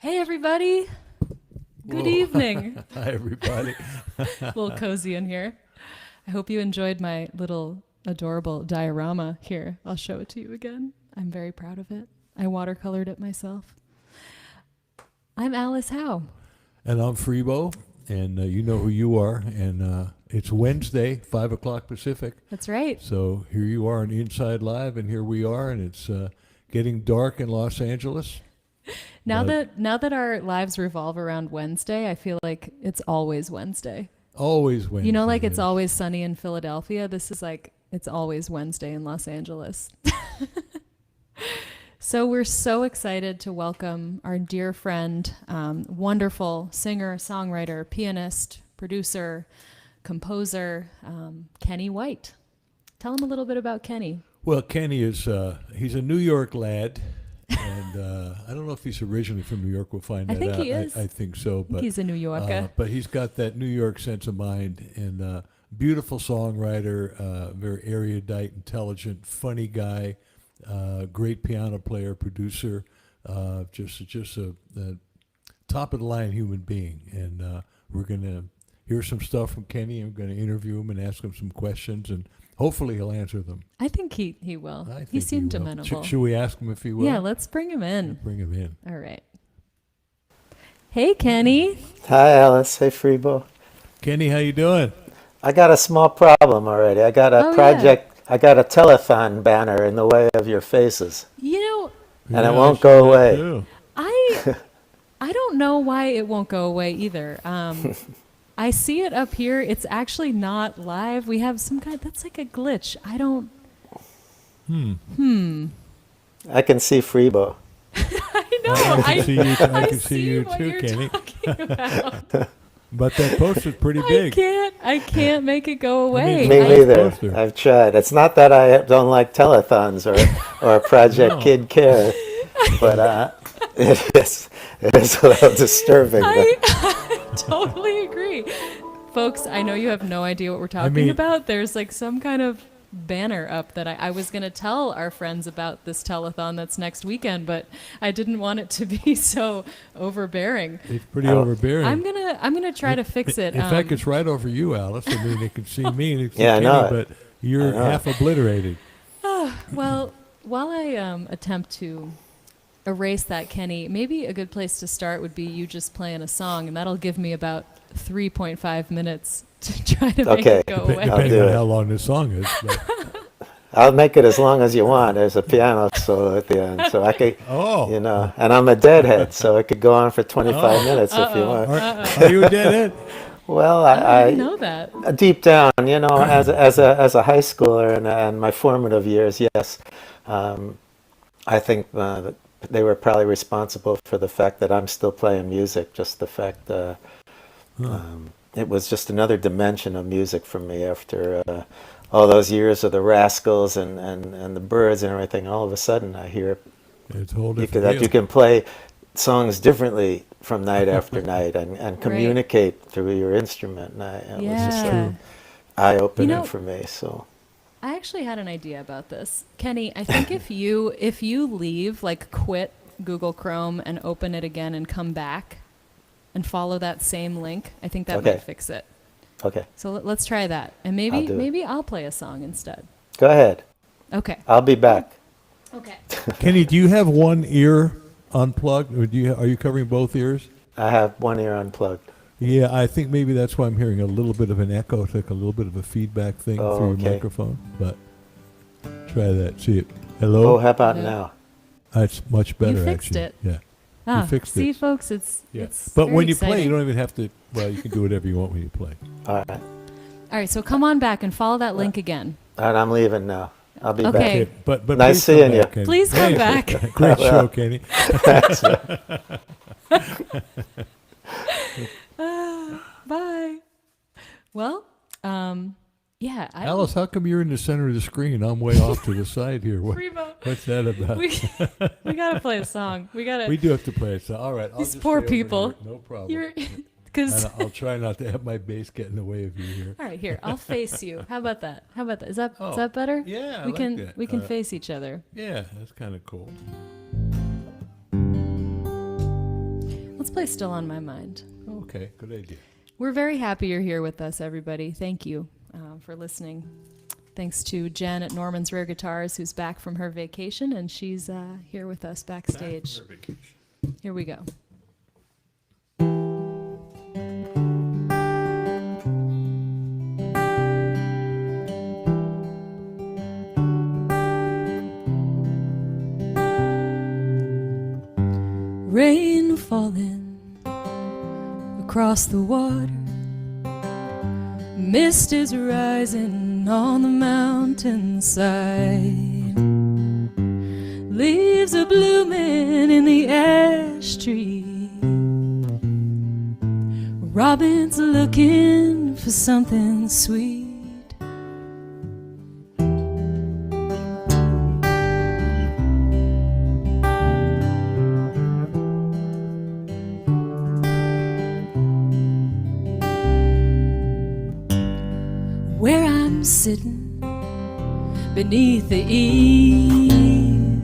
Hey, everybody. Good evening. Hi, everybody. A little cozy in here. I hope you enjoyed my little adorable diorama here. I'll show it to you again. I'm very proud of it. I watercolored it myself. I'm Alice Howe. And I'm Freebo, and you know who you are. And it's Wednesday, 5 o'clock Pacific. That's right. So here you are on Inside Live, and here we are, and it's getting dark in Los Angeles. Now that our lives revolve around Wednesday, I feel like it's always Wednesday. Always Wednesday. You know, like it's always sunny in Philadelphia. This is like it's always Wednesday in Los Angeles. So we're so excited to welcome our dear friend, wonderful singer, songwriter, pianist, producer, composer, Kenny White. Tell him a little bit about Kenny. Well, Kenny is, he's a New York lad. And I don't know if he's originally from New York. We'll find that out. I think he is. I think so. But he's a New Yorker. But he's got that New York sense of mind, and beautiful songwriter, very erudite, intelligent, funny guy, great piano player, producer, just a top of the line human being. And we're going to hear some stuff from Kenny. I'm going to interview him and ask him some questions, and hopefully he'll answer them. I think he will. He seemed amenable. Should we ask him if he will? Yeah, let's bring him in. Bring him in. All right. Hey, Kenny. Hi, Alice. Hey, Freebo. Kenny, how you doing? I got a small problem already. I got a project. Yeah. I got a telethon banner in the way of your faces. You know, and it won't go away. I don't know why it won't go away either. I see it up here. It's actually not live. We have some kind. That's like a glitch. I don't. I can see Freebo. I know. I can see you too, Kenny. But that poster's pretty big. I can't make it go away. Me neither. I've tried. It's not that I don't like telethons or Project Kid Care, but it is a little disturbing. I totally agree. Folks, I know you have no idea what we're talking about. There's like some kind of banner up that I was going to tell our friends about this telethon that's next weekend, but I didn't want it to be so overbearing. It's pretty overbearing. I'm gonna try to fix it. In fact, it's right over you, Alice. I mean, they can see me and they can see Kenny, but you're half obliterated. Well, while I attempt to erase that, Kenny, maybe a good place to start would be you just playing a song, and that'll give me about 3.5 minutes to try to make it go away. Depending on how long this song is. I'll make it as long as you want. There's a piano solo at the end, so I could, and I'm a deadhead, so it could go on for 25 minutes if you want. Are you a deadhead? Well, I know that. Deep down, as a high schooler and my formative years, yes, I think they were probably responsible for the fact that I'm still playing music. Just the fact it was just another dimension of music for me after all those years of the Rascals and the Byrds and everything. All of a sudden, I hear that you can play songs differently from night after night and communicate through your instrument. And it was just like eye-opening for me. So I actually had an idea about this, Kenny. I think if you leave, like quit Google Chrome and open it again and come back and follow that same link, I think that might fix it. Okay. So let's try that, and maybe I'll play a song instead. Go ahead. Okay. I'll be back. Okay. Kenny, do you have one ear unplugged, or are you covering both ears? I have one ear unplugged. Yeah, I think maybe that's why I'm hearing a little bit of an echo. It's like a little bit of a feedback thing through your microphone. But try that. See it. Hello? Oh, how about now? It's much better, You fixed actually. it. Yeah. Ah, you fixed see, it. folks, it's But when you exciting. play, you don't even have to, you can do whatever you want when you play. All right. All right, so come on back and follow that link again. All right, I'm leaving now. I'll be Okay. back. But nice please seeing you. Kenny. Please come back. Great show, Kenny. Bye. Well, Alice, how come you're in the center of the screen? I'm way off to the side here. What's that about? We gotta play a song. We do have to play a song. All right. I'll These just poor stay over people. here. No problem. Because I'll try not to have my bass get in the way of you here. All right, here, I'll face you. How about that? Is that better? Yeah, we can face each other. Yeah, that's kind of cool. play Still on My Mind. Okay, good idea. We're very happy you're here with us, everybody. Thank you for listening. Thanks to Jen at Norman's Rare Guitars, who's back from her vacation, and she's here with us backstage. Back from her vacation. Here we go. Rain falling across the water, mist is rising on the mountainside, leaves are blooming in the ash tree, robin's looking for something sweet. Where I'm sitting beneath the eaves,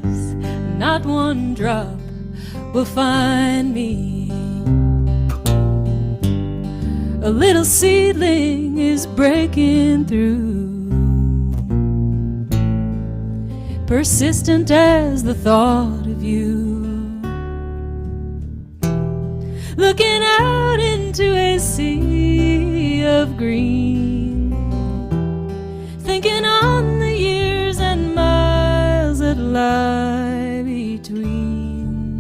not one drop will find me. A little seedling is breaking through, persistent as the thought of you, looking out into a sea of green, thinking on the years and miles that lie between.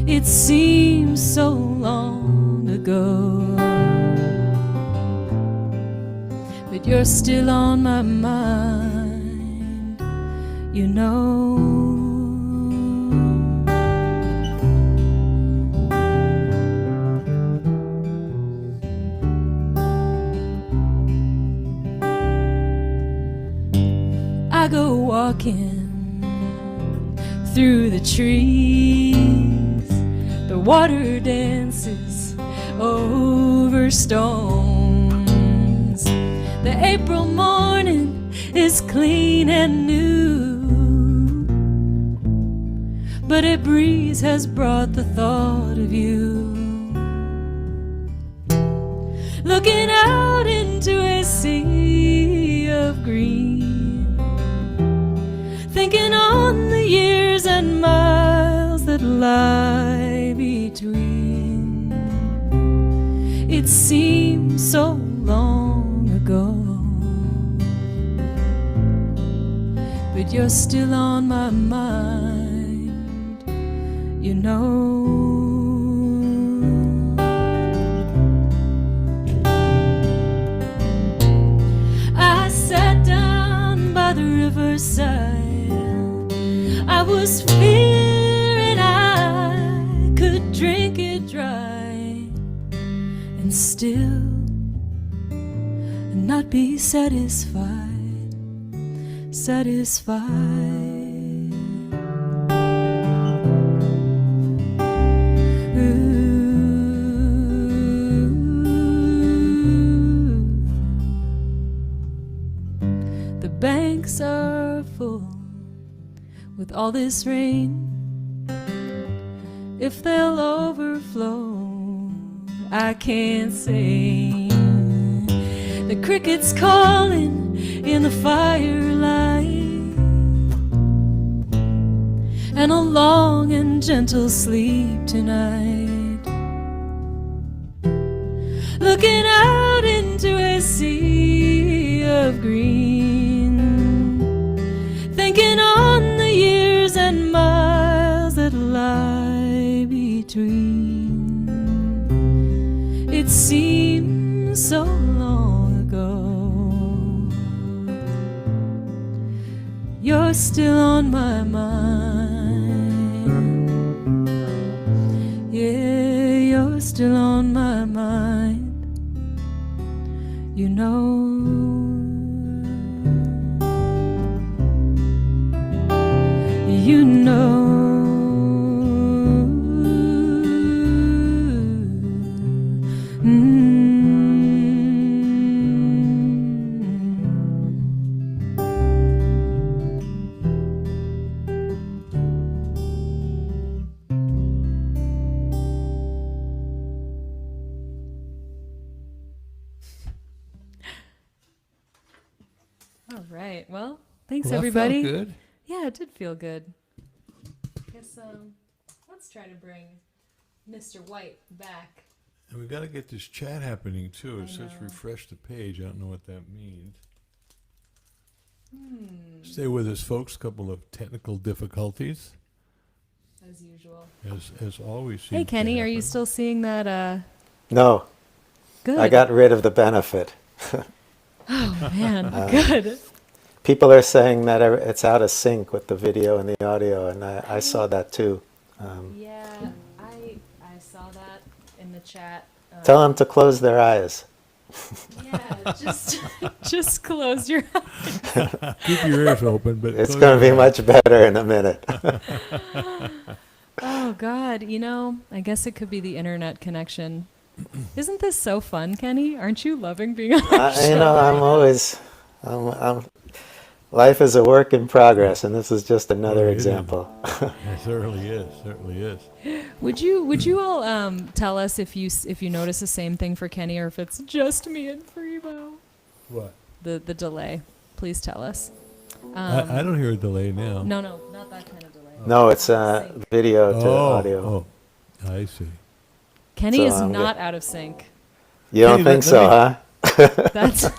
It seems so long ago, but you're still on my mind, you know. I go walking through the trees, the water dances over stones. The April morning is clean and new, but a breeze has brought the thought of you, looking out into a sea of green, thinking on the years and miles that lie between. It seems so long ago, but you're still on my mind, you know. I sat down by the riverside, I was fearing I could drink it dry and still not be satisfied, satisfied. Ooh. The banks are full with all this rain. If they'll overflow, I can't say. The crickets calling in the firelight, and a long and gentle sleep tonight, looking out into a sea of green, thinking on the years and miles that lie between. It seems so long ago, you're still on my mind. Yeah, you're still on my mind, you know. You know. All right. Well, thanks Well, everybody. That felt good. Yeah, it did feel good. I guess let's try to bring Mr. White back. And we got to get this chat happening too. It I says know. refresh the page. I don't know what that means. Stay with us, folks. Couple of technical difficulties, As usual. as always. Hey, seems to Kenny, are you happen. still seeing that? No, Good. I got rid of the benefit. Oh, man. Good. People are saying that it's out of sync with the video and the audio, and I saw that too. Yeah, I saw that in the chat. Tell them to close their eyes. Yeah, just close your eyes. Keep your ears open, but It's close going to your be eyes. much better in a minute. Oh, God. I guess it could be the internet connection. Isn't this so fun, Kenny? Aren't you loving being on our show? I'm always, life is a work in progress, and this is just another It is. example. It certainly is. Certainly is. Would you all tell us if you notice the same thing for Kenny or if it's just me and Freebo? What? The delay. Please tell us. I don't hear a delay now. No, not that kind of delay. No, it's video to Oh, audio. oh, I see. Kenny So is I'm not out of sync. You don't Kenny, think so, let huh? That's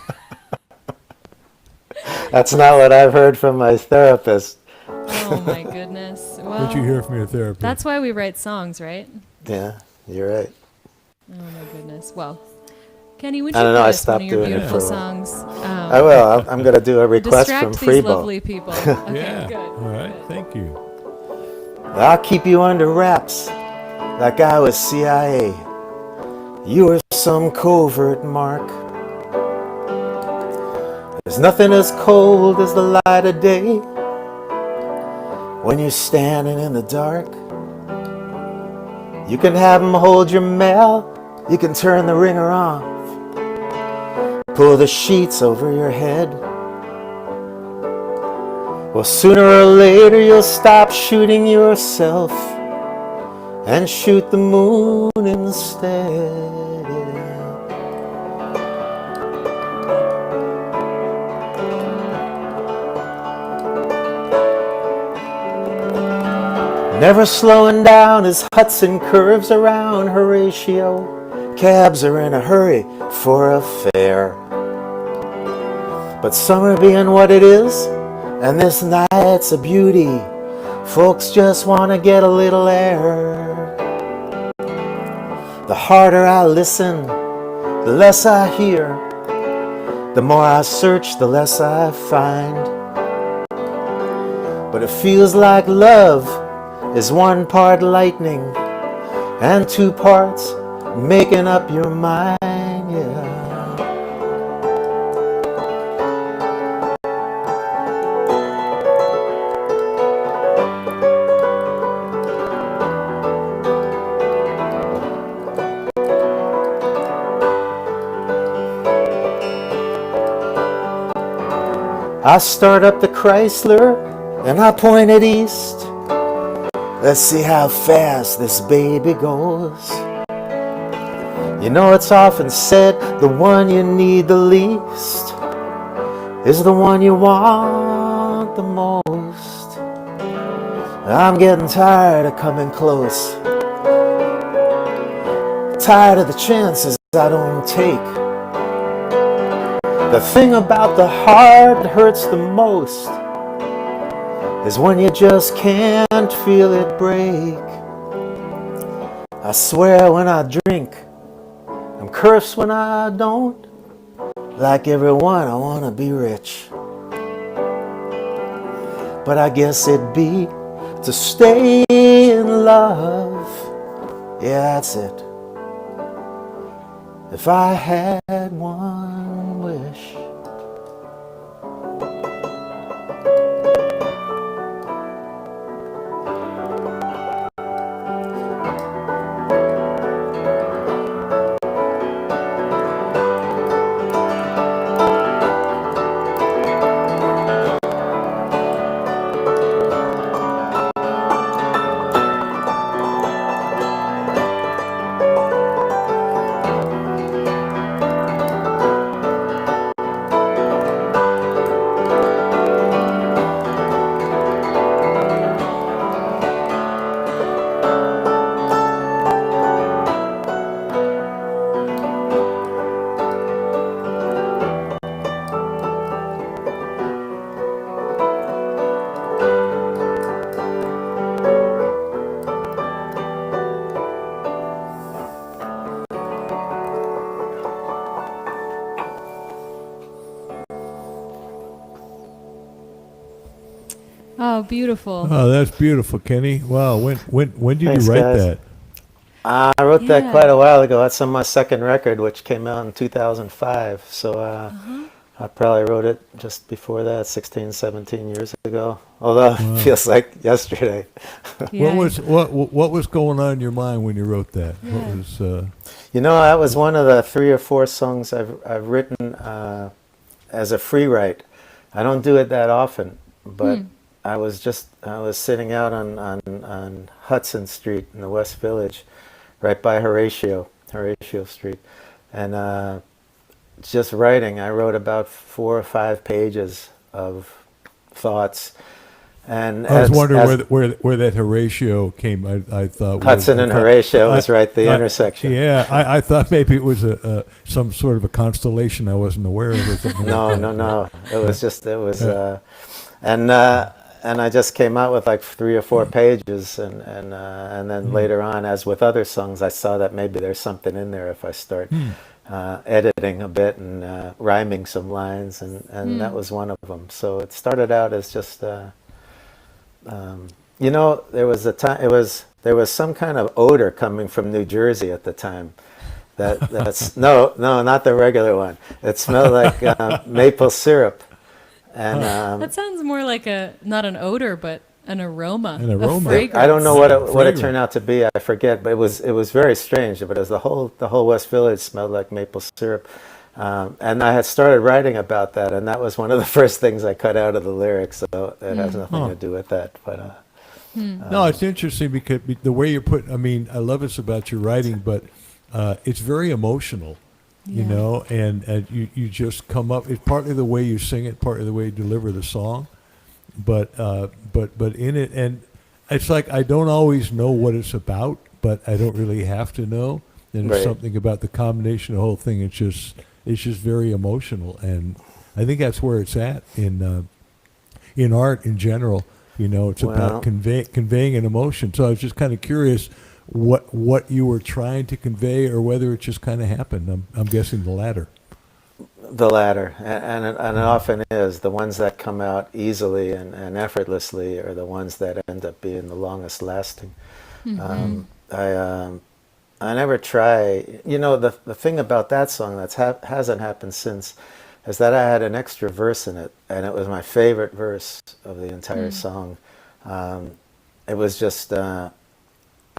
That's not what I've heard from my therapist. oh my goodness. Well, What you hear from your therapist? that's why we write songs, right? Yeah, you're right. Oh my goodness. Well, Kenny, would you I don't know, play I us one stopped of your doing it beautiful for a while. songs? I will. I'm going to do a request from Distract these Freebo. lovely people. Okay, yeah. good. All right. good. Thank you. I'll keep you under wraps like I was CIA. You were some covert mark. There's nothing as cold as the light of day when you're standing in the dark. You can have 'em hold your mail, you can turn the ringer off, pull the sheets over your head. Well, sooner or later you'll stop shooting yourself and shoot the moon instead. Never slowing down as Hudson curves around Horatio. Cabs are in a hurry for a fare. But summer being what it is, and this night's a beauty, folks just want to get a little air. The harder I listen, the less I hear. The more I search, the less I find. But it feels like love is one part lightning and two parts making up your mind, yeah. I start up the Chrysler and I point it east. Let's see how fast this baby goes. You know, it's often said the one you need the least is the one you want the most. I'm getting tired of coming close, tired of the chances I don't take. The thing about the heart that hurts the most is when you just can't feel it break. I swear when I drink, I'm cursed when I don't. Like everyone, I want to be rich. But I guess it'd be to stay in love. Yeah, that's it. If I had one wish. Oh, beautiful. Oh, that's beautiful, Kenny. Wow, when did Thanks, you write guys. that? I wrote that Yeah. quite a while ago. That's on my second record, which came out in 2005. So Uh-huh. I probably wrote it just before that, 16, 17 years ago. Although it Wow. feels like yesterday. Yeah. What was going on in your mind when you wrote that? What Yeah. was You know, that was one of the 3 or 4 songs I've written as a free write. I don't do it that often, but I was sitting out on Hudson Street in the West Village, right by Horatio Street, and just writing. I wrote about 4 or 5 pages of thoughts, and I was wondering as where that Horatio came. I thought Hudson and Horatio was right the I- intersection. Yeah, I thought maybe it was some sort of a constellation I wasn't aware of. Or something No, like no, that. no. It was, Yeah. and I just came out with like 3 or 4 pages, and then later on, as with other songs, I saw that maybe there's something in there if I start editing a bit and rhyming some lines, and that was one of them. So it started out as just, you know, there was a time there was some kind of odor coming from New Jersey at the time. That's no, not the regular one. It smelled like maple syrup, and That sounds more like not an odor, but an aroma. An A aroma. fragrance. I don't know what it Fragrant. turned out to be. I forget, but it was very strange. But it was the whole West Village smelled like maple syrup, and I had started writing about that, and that was one of the first things I cut out of the lyrics. So it has nothing to do with that. But No, it's interesting because the way you're putting. I mean, I love this about your writing, but it's very emotional, you Yeah. know, and you just come up. It's partly the way you sing it, partly the way you deliver the song, but in it, and it's like I don't always know what it's about, but I don't really have to know. And there's Right. something about the combination of the whole thing. It's just very emotional, and I think that's where it's at in art in general. You know, it's Well- about conveying an emotion. So I was just kind of curious what you were trying to convey, or whether it just kind of happened. I'm guessing the latter. the latter, and it often is. The ones that come out easily and effortlessly are the ones that end up being the longest lasting. I never try. You know, the thing about that song that hasn't happened since is that I had an extra verse in it, and it was my favorite verse of the entire song. It was just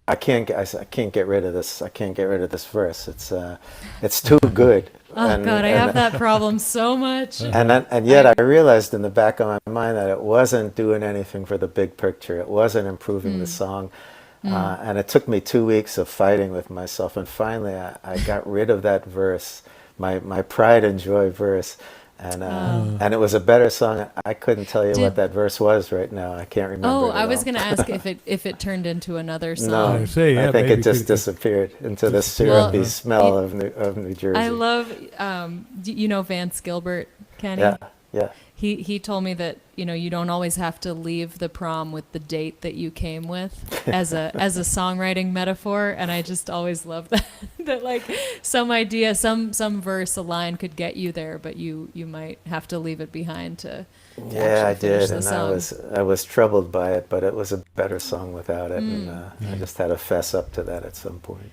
I can't get rid of this. I can't get rid of this verse. It's too good. Oh God, I have that problem so much. And yet I realized in the back of my mind that it wasn't doing anything for the big picture. It wasn't improving the song. And it took me 2 weeks of fighting with myself. And finally I got rid of that verse, my pride and joy verse. And it was a better song. I couldn't tell you what that verse was right now. I can't remember. Oh, it I at was all. going to ask if it turned into another No, song. I say, yeah, I think maybe it just could- disappeared into the Well, syrupy smell of New Jersey. I love, you know, Vance Gilbert, Kenny? Yeah. He told me that, you know, you don't always have to leave the prom with the date that you came with as a songwriting metaphor, and I just always love that that like some idea, some verse, a line could get you there, but you might have to leave it behind to Yeah, I actually finish did, the and song. I was troubled by it, but it was a better song without it, and I just had to fess up to that at some point.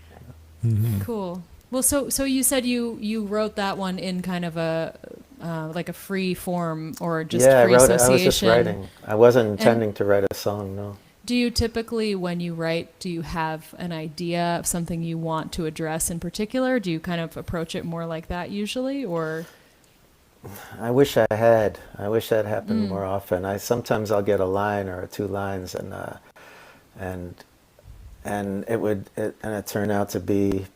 Cool. Well, so you said you wrote that one in kind of a like a free form or just Yeah, free I was association. just writing. I wasn't intending to write a song, no. Do you typically, when you write, do you have an idea of something you want to address in particular? Do you kind of approach it more like that usually, or? I wish I had. I wish that happened more often. Sometimes I'll get a line or 2 lines, and it turned out to be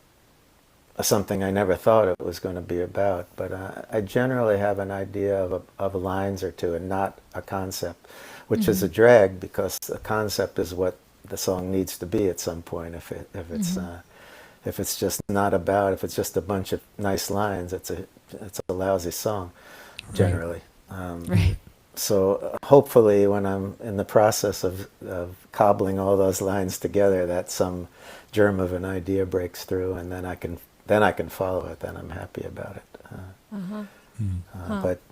something I never thought it was going to be about. But I generally have an idea of lines or 2, and not a concept, which is a drag, because the concept is what the song needs to be at some point. If it's just not about, if it's just a bunch of nice lines, it's a lousy song, generally. Right. So hopefully, when I'm in the process of cobbling all those lines together, that some germ of an idea breaks through, and then I can follow it. Then I'm happy about it.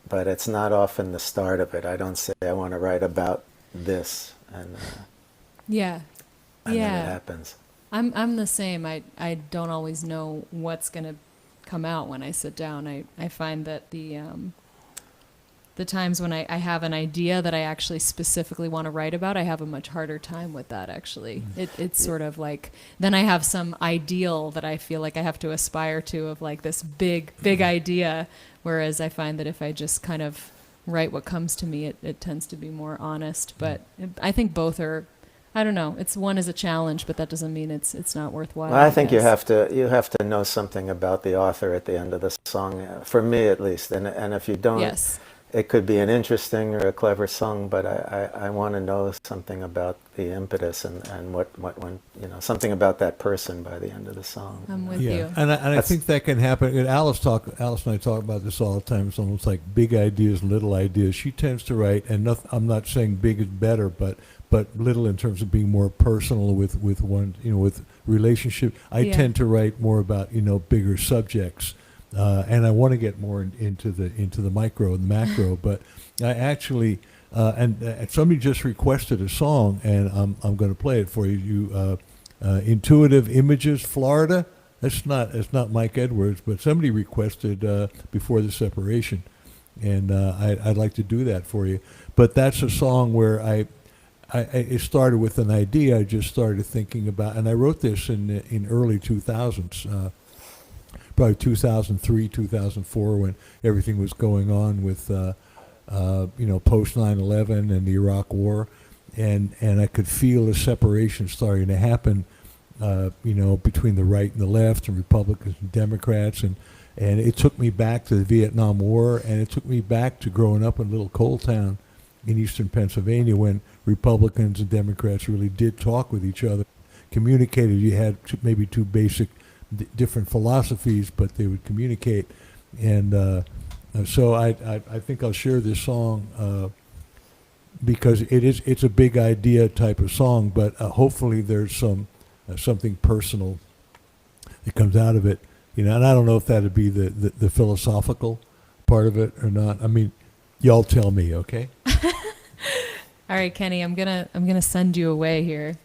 But it's not often the start of it. I don't say I want to write about this, and Yeah. and then it Yeah. happens. I'm the same. I don't always know what's going to come out when I sit down. I find that the times when I have an idea that I actually specifically want to write about, I have a much harder time with that, actually. It's sort of like, then I have some ideal that I feel like I have to aspire to, of like this big idea, whereas I find that if I just kind of write what comes to me, it tends to be more honest. But I think both are, I don't know, it's one is a challenge, but that doesn't mean it's not worthwhile. Well, I think you guess. have to know something about the author at the end of the song, for me at least. And if you don't, Yes. it could be an interesting or a clever song, but I want to know something about the impetus and what when, something about that person by the end of the song. I'm with Yeah, you. and I think that can happen. And Alice and I talk about this all the time. It's almost like big ideas, little ideas. She tends to write, and I'm not saying big is better, but little in terms of being more personal with one, with relationship. I Yeah. tend to write more about bigger subjects, and I want to get more into the micro and macro. But I actually and somebody just requested a song, and I'm going to play it for you. Intuitive Images, Florida. It's not Mike Edwards, but somebody requested Before the Separation, and I'd like to do that for you. But that's a song where it started with an idea I just started thinking about, and I wrote this in early 2000s, probably 2003, 2004, when everything was going on with post 9/11 and the Iraq War, and I could feel a separation starting to happen, between the right and the left, and Republicans and Democrats, and it took me back to the Vietnam War, and it took me back to growing up in a little coal town in eastern Pennsylvania, when Republicans and Democrats really did talk with each other, communicated. You had maybe two basic different philosophies, but they would communicate. And so I think I'll share this song because it's a big idea type of song, but hopefully there's something personal that comes out of it. And I don't know if that'd be the philosophical part of it or not. I mean, y'all tell me, okay? All right, Kenny, I'm gonna send you away here.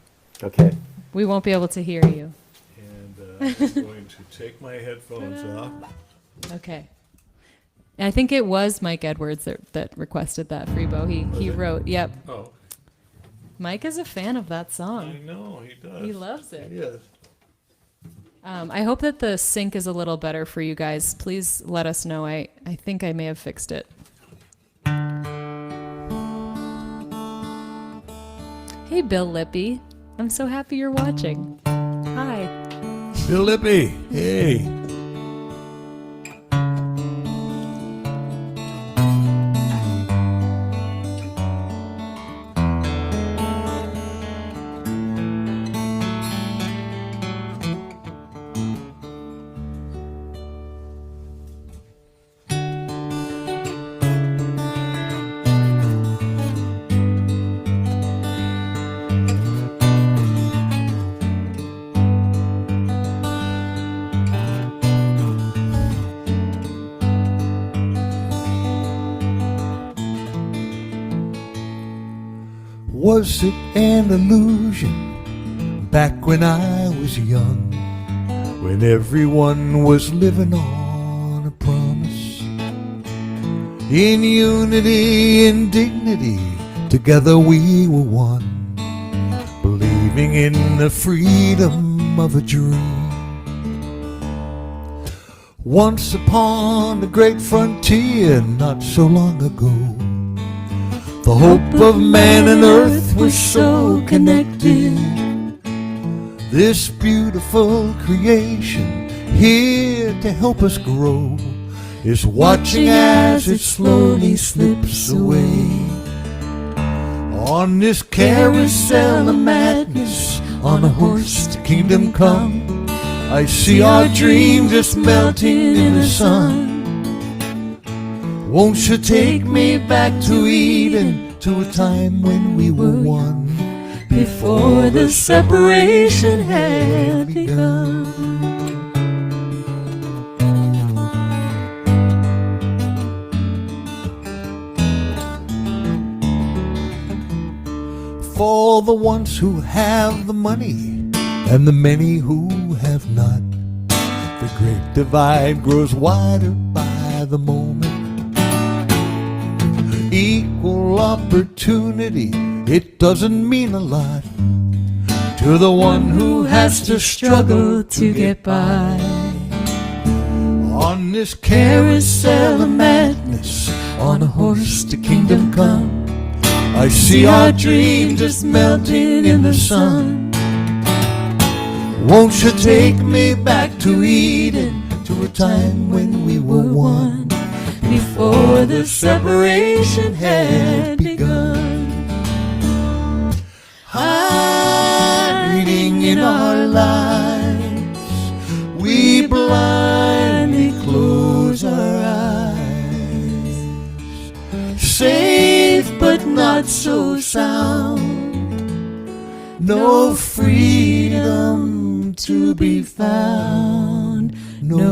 Okay. We won't be able to hear you. And I'm going to take my headphones off. Okay. I think it was Mike Edwards that requested that, Freebo. He wrote, yep. Oh, okay. Mike is a fan of that I song. know, he does. He loves it. Yes. I hope that the sync is a little better for you guys. Please let us know. I think I may have fixed it. Hey, Bill Lippy. I'm so happy you're watching. Hi. Bill Lippy, hey. Was it an illusion back when I was young, when everyone was living on a promise? In unity and dignity, together we were one, believing in the freedom of a dream. Once upon the great frontier, not so long ago, the hope of man and earth was so connected. This beautiful creation, here to help us grow, is watching as it slowly slips away. On this carousel of madness, on a horse to kingdom come, I see our dream just melting in the sun. Won't you take me back to Eden, to a time when we were one, before the separation had begun? all the ones who have the money and the many who have not. The great divide grows wider by the moment. Equal opportunity, it doesn't mean a lot to the one who has to struggle to get by. On this carousel of madness, on a horse to kingdom come, I see our dream just melting in the sun. Won't you take me back to Eden, to a time when we were one, before the separation had begun? Hiding in our lives, we blindly close our eyes. Safe but not so sound, no freedom to be found, no.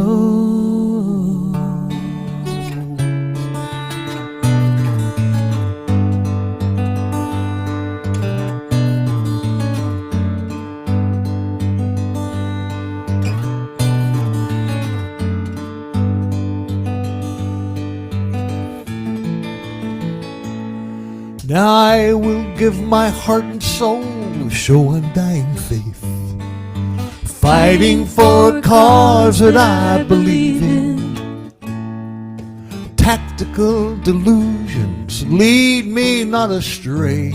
Now I will give my heart and soul, show undying faith, fighting for a cause that I believe in. Tactical delusions lead me not astray,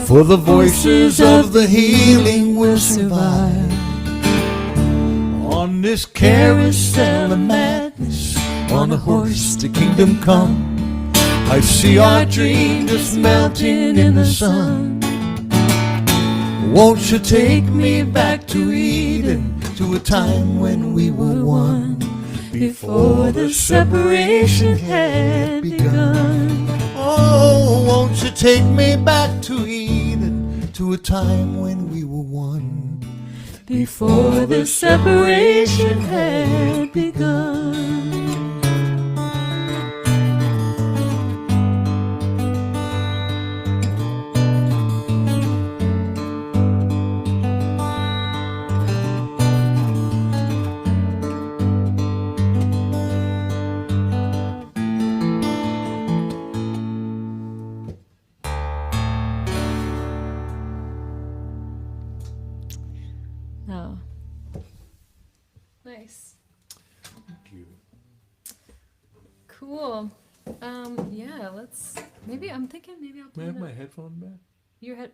for the voices of the healing will survive. On this carousel of madness, on a horse to kingdom come, I see our dream just melting in the sun. Won't you take me back to Eden, to a time when we were one, before the separation had begun? Oh, won't you take me back to Eden, to a time when we were one, before the separation had begun? Oh. Nice. Thank you. Cool. Yeah, maybe I'm thinking maybe I'll May I play have my headphone back? your head.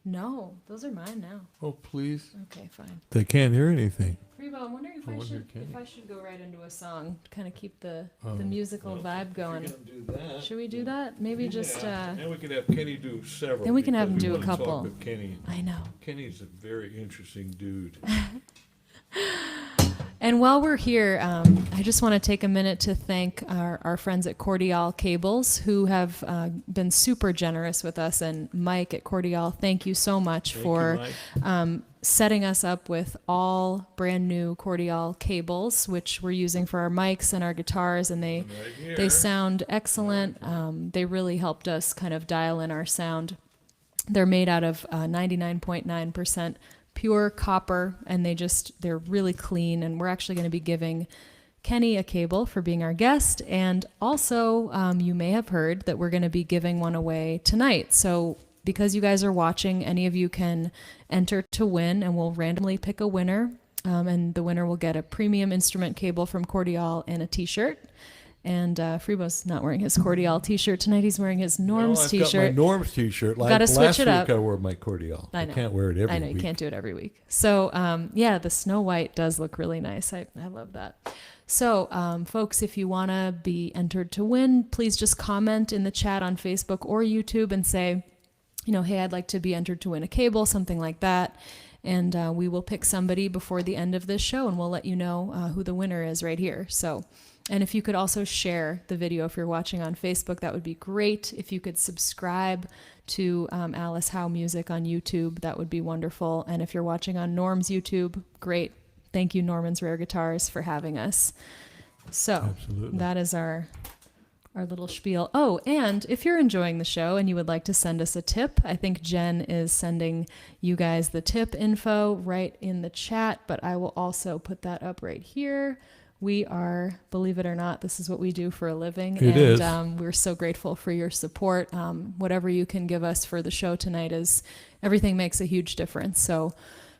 No, those are mine now. Oh, please. Okay, fine. They can't hear anything. Freebo, I'm wondering if I I wonder, should can you? if I should go right into a song to kind of keep the Oh, musical well, vibe if you're going. gonna do that, Should we do that? Maybe just and we can have Kenny do several. Then we can have him because we do a wanna talk couple. with Kenny. I know. Kenny's a very interesting dude. And while we're here, I just want to take a minute to thank our friends at Cordial Cables who have been super generous with us. And Mike at Cordial, thank you so much for setting us up with all brand new Cordial cables, which we're using for our mics and our guitars. And they sound excellent. They really helped us kind of dial in our sound. They're made out of 99.9% pure copper, and they're really clean. And we're actually going to be giving Kenny a cable for being our guest. And also, you may have heard that we're going to be giving one away tonight. So because you guys are watching, any of you can enter to win, and we'll randomly pick a winner. And the winner will get a premium instrument cable from Cordial and a t-shirt. And Freebo's not wearing his Cordial t-shirt tonight. He's wearing his Norms t-shirt. Got my Norms t-shirt. Gotta switch it up. Last week I wore my Cordial. I know. can't wear it every week. I know, you can't do it every week. So, yeah, the Snow White does look really nice. I love that. So, folks, if you want to be entered to win, please just comment in the chat on Facebook or YouTube and say, hey, I'd like to be entered to win a cable, something like that. And we will pick somebody before the end of this show, and we'll let you know who the winner is right here. So, and if you could also share the video if you're watching on Facebook, that would be great. If you could subscribe to Alice Howe Music on YouTube, that would be wonderful. And if you're watching on Norm's YouTube, great. Thank you, Norman's Rare Guitars, for having us. So Absolutely. that is our little spiel. Oh, and if you're enjoying the show and you would like to send us a tip, I think Jen is sending you guys the tip info right in the chat, but I will also put that up right here. We are, believe it or not, this is what we do for a living. It is. We're so grateful for your support. Whatever you can give us for the show tonight everything makes a huge difference. So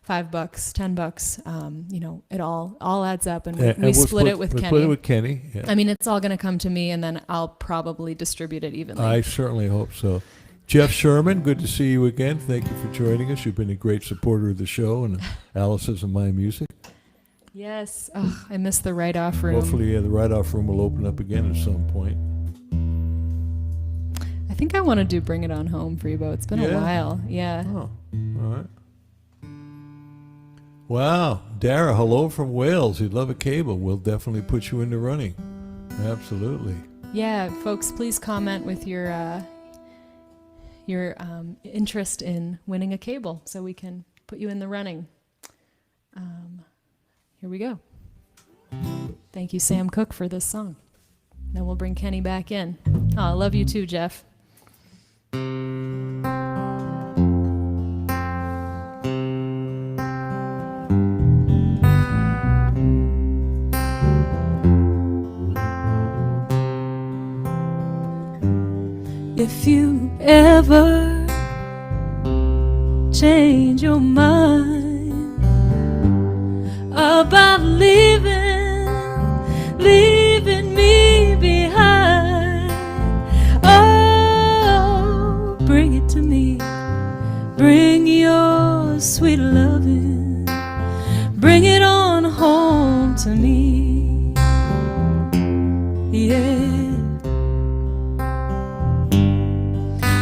$5, $10, it all adds up, and we split it with Kenny. Split it with Kenny. Yeah. I mean, it's all going to come to me, and then I'll probably distribute it evenly. I certainly hope so. Jeff Sherman, good to see you again. Thank you for joining us. You've been a great supporter of the show and Alice's and my music. Yes. Oh, I miss the write-off room. Hopefully the write-off room will open up again at some point. I think I want to do Bring It On Home, Freebo. It's been a while. Yeah. Oh, all right. Wow. Dara, hello from Wales. You'd love a cable. We'll definitely put you into running. Absolutely. Yeah, folks, please comment with your interest in winning a cable so we can put you in the running. Here we go. Thank you, Sam Cooke, for this song. Then we'll bring Kenny back in. Oh, I love you too, Jeff. If you ever change your mind about leaving me behind, oh, bring it to me. Bring your sweet loving. Bring it on home to me. Yeah.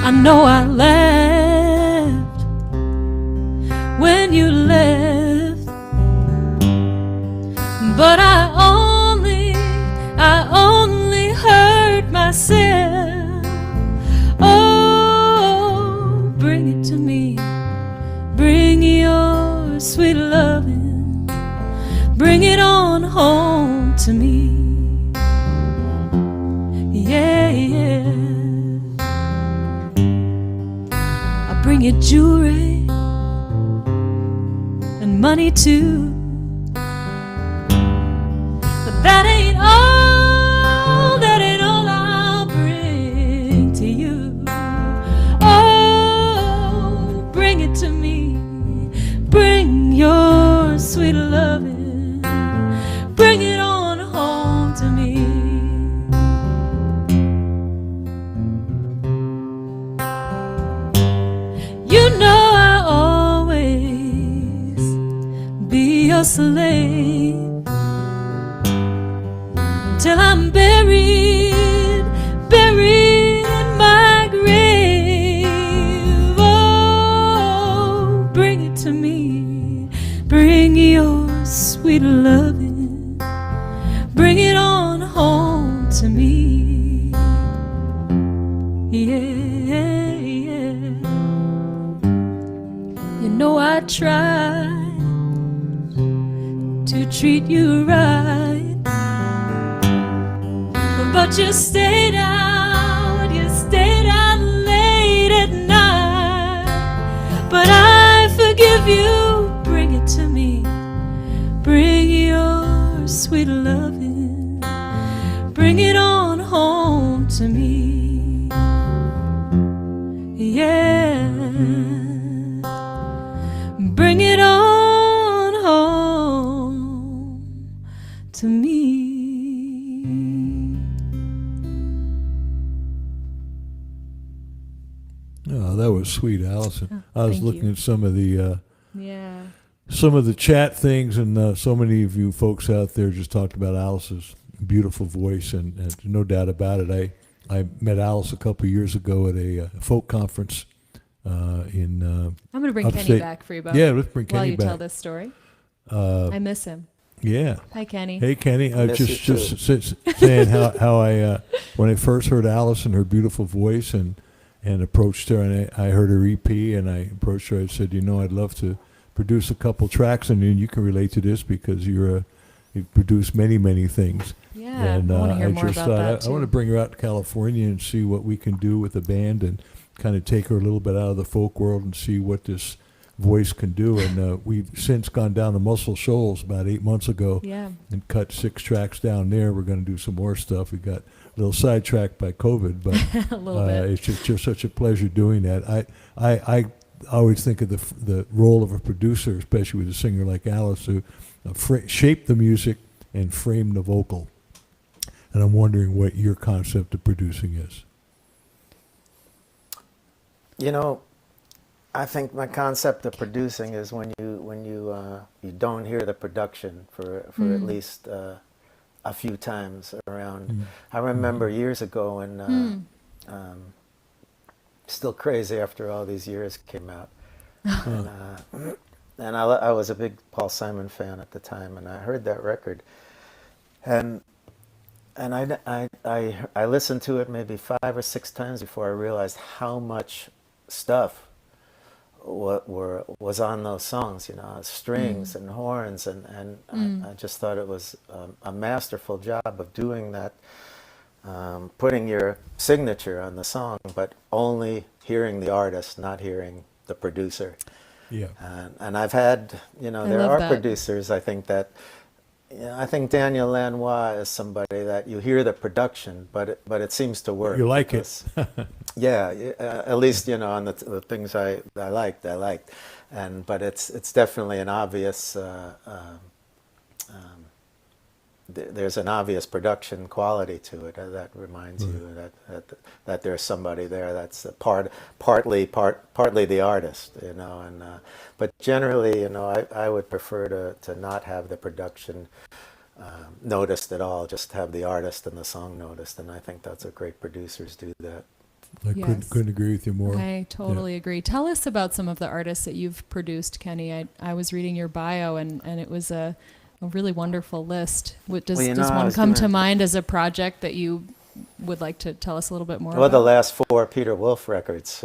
I know I laughed when you left, but I only hurt myself. Oh, bring it to me. Bring your sweet loving. Bring it on home to me. Yeah, yeah. Bring you jewelry and money too, but that ain't all I'll bring to you. Oh, bring it to me. Bring your sweet loving. Bring it on home to me. You know I'll always be your slave till I'm buried in my grave. Oh, bring it to me. Bring your sweet loving. Bring it on home to me. Yeah. You know I tried to treat you right, but you stayed out late at night. But I forgive you, bring it to me. Bring your sweet loving. Bring it on home to me. Yeah. Bring it on home to me. Oh, that was sweet, Allison. Oh, I was looking at some of the chat things, and so many of you folks out there just talked about Alice's beautiful voice, and no doubt about it. I met Alice a couple of years ago at a folk conference in I'm going to bring upstate. Kenny back, Freebo. Yeah, let's bring while Kenny you back. tell this story. I miss him. Yeah. Hi, Kenny. Hey, Kenny. I Miss just you saying how I when I first heard Alice and her beautiful voice and approached her, and I heard her EP, and I approached her. I said, I'd love to produce a couple tracks, and you can relate to this because you're He produced many, many things. Yeah, And I want to hear I more just about thought that I want to too. bring her out to California and see what we can do with the band and kind of take her a little bit out of the folk world and see what this voice can do. And we've since gone down to Muscle Shoals about 8 months ago Yeah. and cut 6 tracks down there. We're going to do some more stuff. We got a little sidetracked by COVID, but A little bit. it's just such a pleasure doing that. I always think of the role of a producer, especially with a singer like Alice, who shape the music and frame the vocal. And I'm wondering what your concept of producing is. You know, I think my concept of producing is when you don't hear the production for at least a few times around. I remember years ago when Still Crazy After All These Years came out. And I was a big Paul Simon fan at the time, and I heard that record, and I listened to it maybe 5 or 6 times before I realized how much stuff was on those songs, you know, strings and horns, and I just thought it was a masterful job of doing that, putting your signature on the song, but only hearing the artist, not hearing the producer. Yeah. And I've had, you know, there love are that. producers, I think that, I think Daniel Lanois is somebody that you hear the production, but it seems to work. You like it. Yeah, at least, you know, on the things I liked, but it's definitely an obvious, there's an obvious production quality to it that reminds you that there's somebody there that's partly the artist, you know, and but generally, you know, I would prefer to not have the production noticed at all, just have the artist and the song noticed, and I think that's what great producers do that. I Yes. couldn't agree with you more. I totally agree. Tell us about some of the artists that you've produced, Kenny. I was reading your bio, and it was a really wonderful list. Does one come to mind as a project that you would like to tell us a little bit more Well, about? the last 4 Peter Wolf records,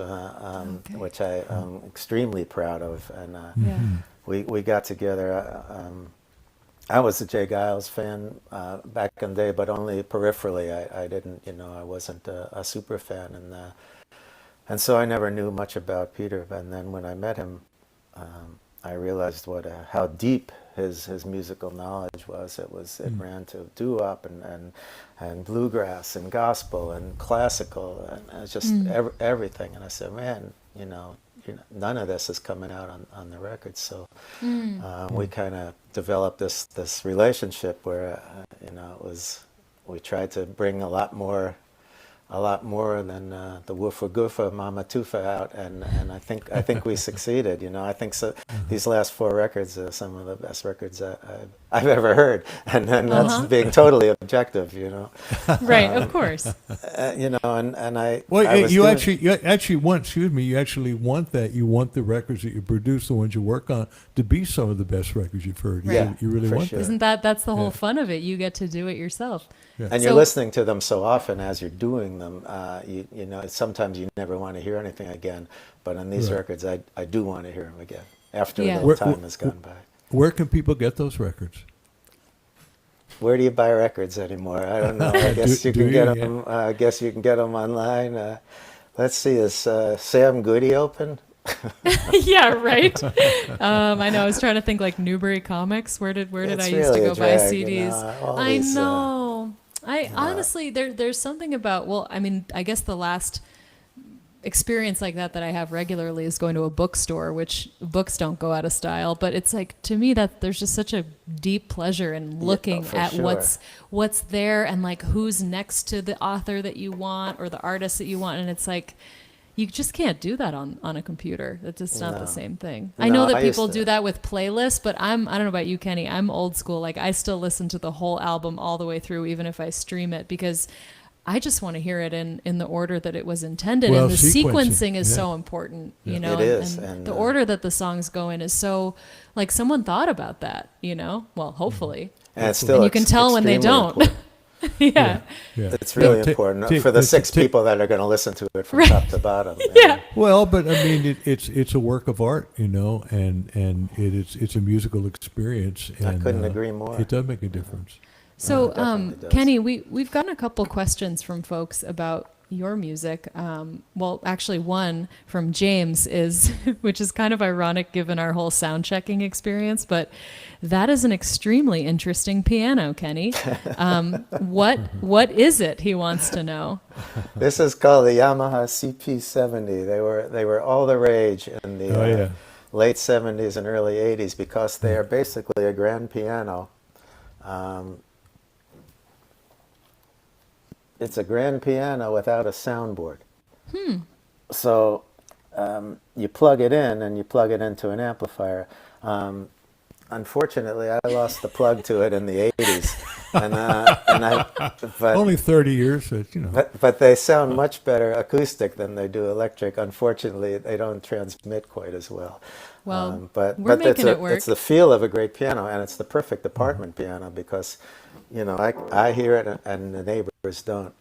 which I am extremely proud of, and we got together. I was a Jay Giles fan back in the day, but only peripherally. I didn't, you know, I wasn't a super fan, and so I never knew much about Peter. And then when I met him, I realized how deep his musical knowledge was. It ran to doo-wop and bluegrass and gospel and classical, and it was just everything. And I said, man, you know, none of this is coming out on the record. So we kind of developed this relationship where you know, we tried to bring a lot more than the Woofa Goofa Mama Tufa out, and I think we succeeded. You know, I think so. These last 4 records are some of the best records I've ever heard, and that's being totally objective. You know, Right, of course. you know, and I. Well, I was you doing- actually want. Excuse me. You actually want that. You want the records that you produce, the ones you work on, to be some of the best records you've heard. Yeah, You really for want sure. that. That's the whole fun of it. You get to do it yourself. And you're listening to them so often as you're doing them, you know, sometimes you never want to hear anything again. But on these records, I do want to hear them again after the time has gone by. Where can people get those records? Where do you buy records anymore? I don't know. I guess you do can get you? them. I guess you can get them online. Let's see, is Sam Goody open? Yeah, right. I know. I was trying to think like Newbury Comics. Where did It's I used to really go a buy drag, CDs? you know, all I these, know. I honestly, there's something about. Well, I mean, I guess the last experience like that I have regularly is going to a bookstore, which books don't go out of style. But it's like, to me, that there's just such a deep pleasure in looking for at sure. what's there and like who's next to the author that you want or the artist that you want, and it's like. You just can't do that on a computer. It's just not the same thing. I know No, that I used people to. do that with playlists, but I don't know about you, Kenny. I'm old school. Like, I still listen to the whole album all the way through, even if I stream it, because I just want to hear it in the order that it was intended. Well, And the sequencing is yeah. so important, you know. It is, And and, the order that the songs go in is so, like, someone thought about that, you know. Well, hopefully. And it's still And you can tell when they extremely don't. important. Yeah. Yeah. It's really Yeah, important for the six people that are going to listen to it from Right. top to bottom. Yeah. Well, but I mean, it's a work of art, and it's a musical experience, I and couldn't agree more. it does make a difference. So, definitely does. Kenny, we've gotten a couple questions from folks about your music. Well, actually, one from James is, which is kind of ironic given our whole sound checking experience, but that is an extremely interesting piano, Kenny. What is it? He wants to know. This is called the Yamaha CP70. They were all the rage in the late 70s and early 80s because they are basically a grand piano. It's a grand piano without a soundboard. So you plug it in and you plug it into an amplifier. Unfortunately, I lost the plug to it in the 80s. But Only 30 years, but they sound much better acoustic than they do electric. Unfortunately, they don't transmit quite as well. Well, But we're making it work. it's the feel of a great piano, and it's the perfect apartment piano because, I hear it and the neighbors don't.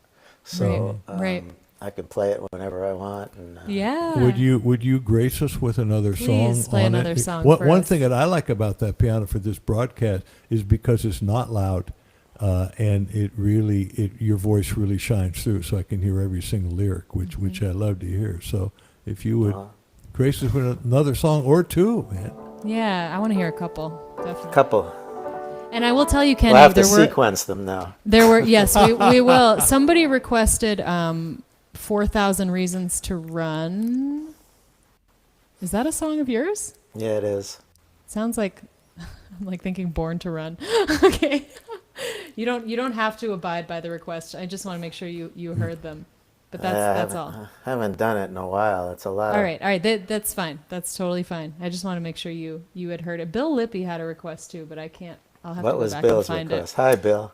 So Right. I can play it whenever I want. And, Yeah. Would you grace us with another Please song play on another it? song One, for one us. thing that I like about that piano for this broadcast is because it's not loud, and your voice really shines through, so I can hear every single lyric, which I love to hear. So if you would grace us with another song or two, man. Yeah, I want to hear a couple. Definitely. couple. And I will tell you, Kenny, We'll have to there were sequence them now. yes, we will. Somebody requested 4,000 Reasons to Run. Is that a song of yours? Yeah, it is. Sounds like I'm like thinking Born to Run. Okay. You don't have to abide by the request. I just want to make sure you heard them. But that's all. I haven't done it in a while. It's a lot. All right. That's fine. That's totally fine. I just want to make sure you had heard it. Bill Lippy had a request too, but I can't. I'll have What to go was back Bill's and find request? it. Hi, Bill.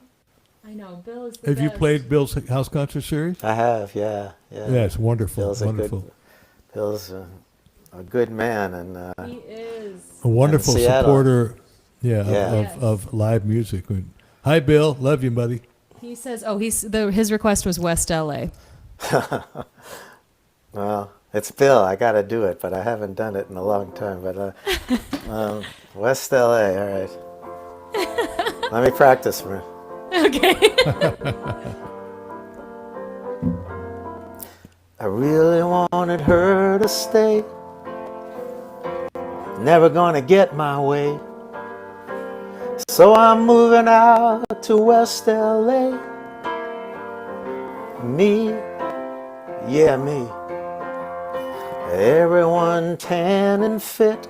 I know Bill is the Have you best. played Bill's House Concert Series? I have, yeah. Yeah, it's wonderful. Bill's wonderful. Bill's a good man, and He is. A wonderful in Seattle. supporter, Yes. of live music. Hi, Bill. Love you, buddy. He says, his request was West LA. well, it's Bill. I got to do it, but I haven't done it in a long time. But West LA, all right. Let me practice for it. Okay. I really wanted her to stay. Never gonna get my way. So I'm moving out to West LA. Me, yeah, me. Everyone tan and fit.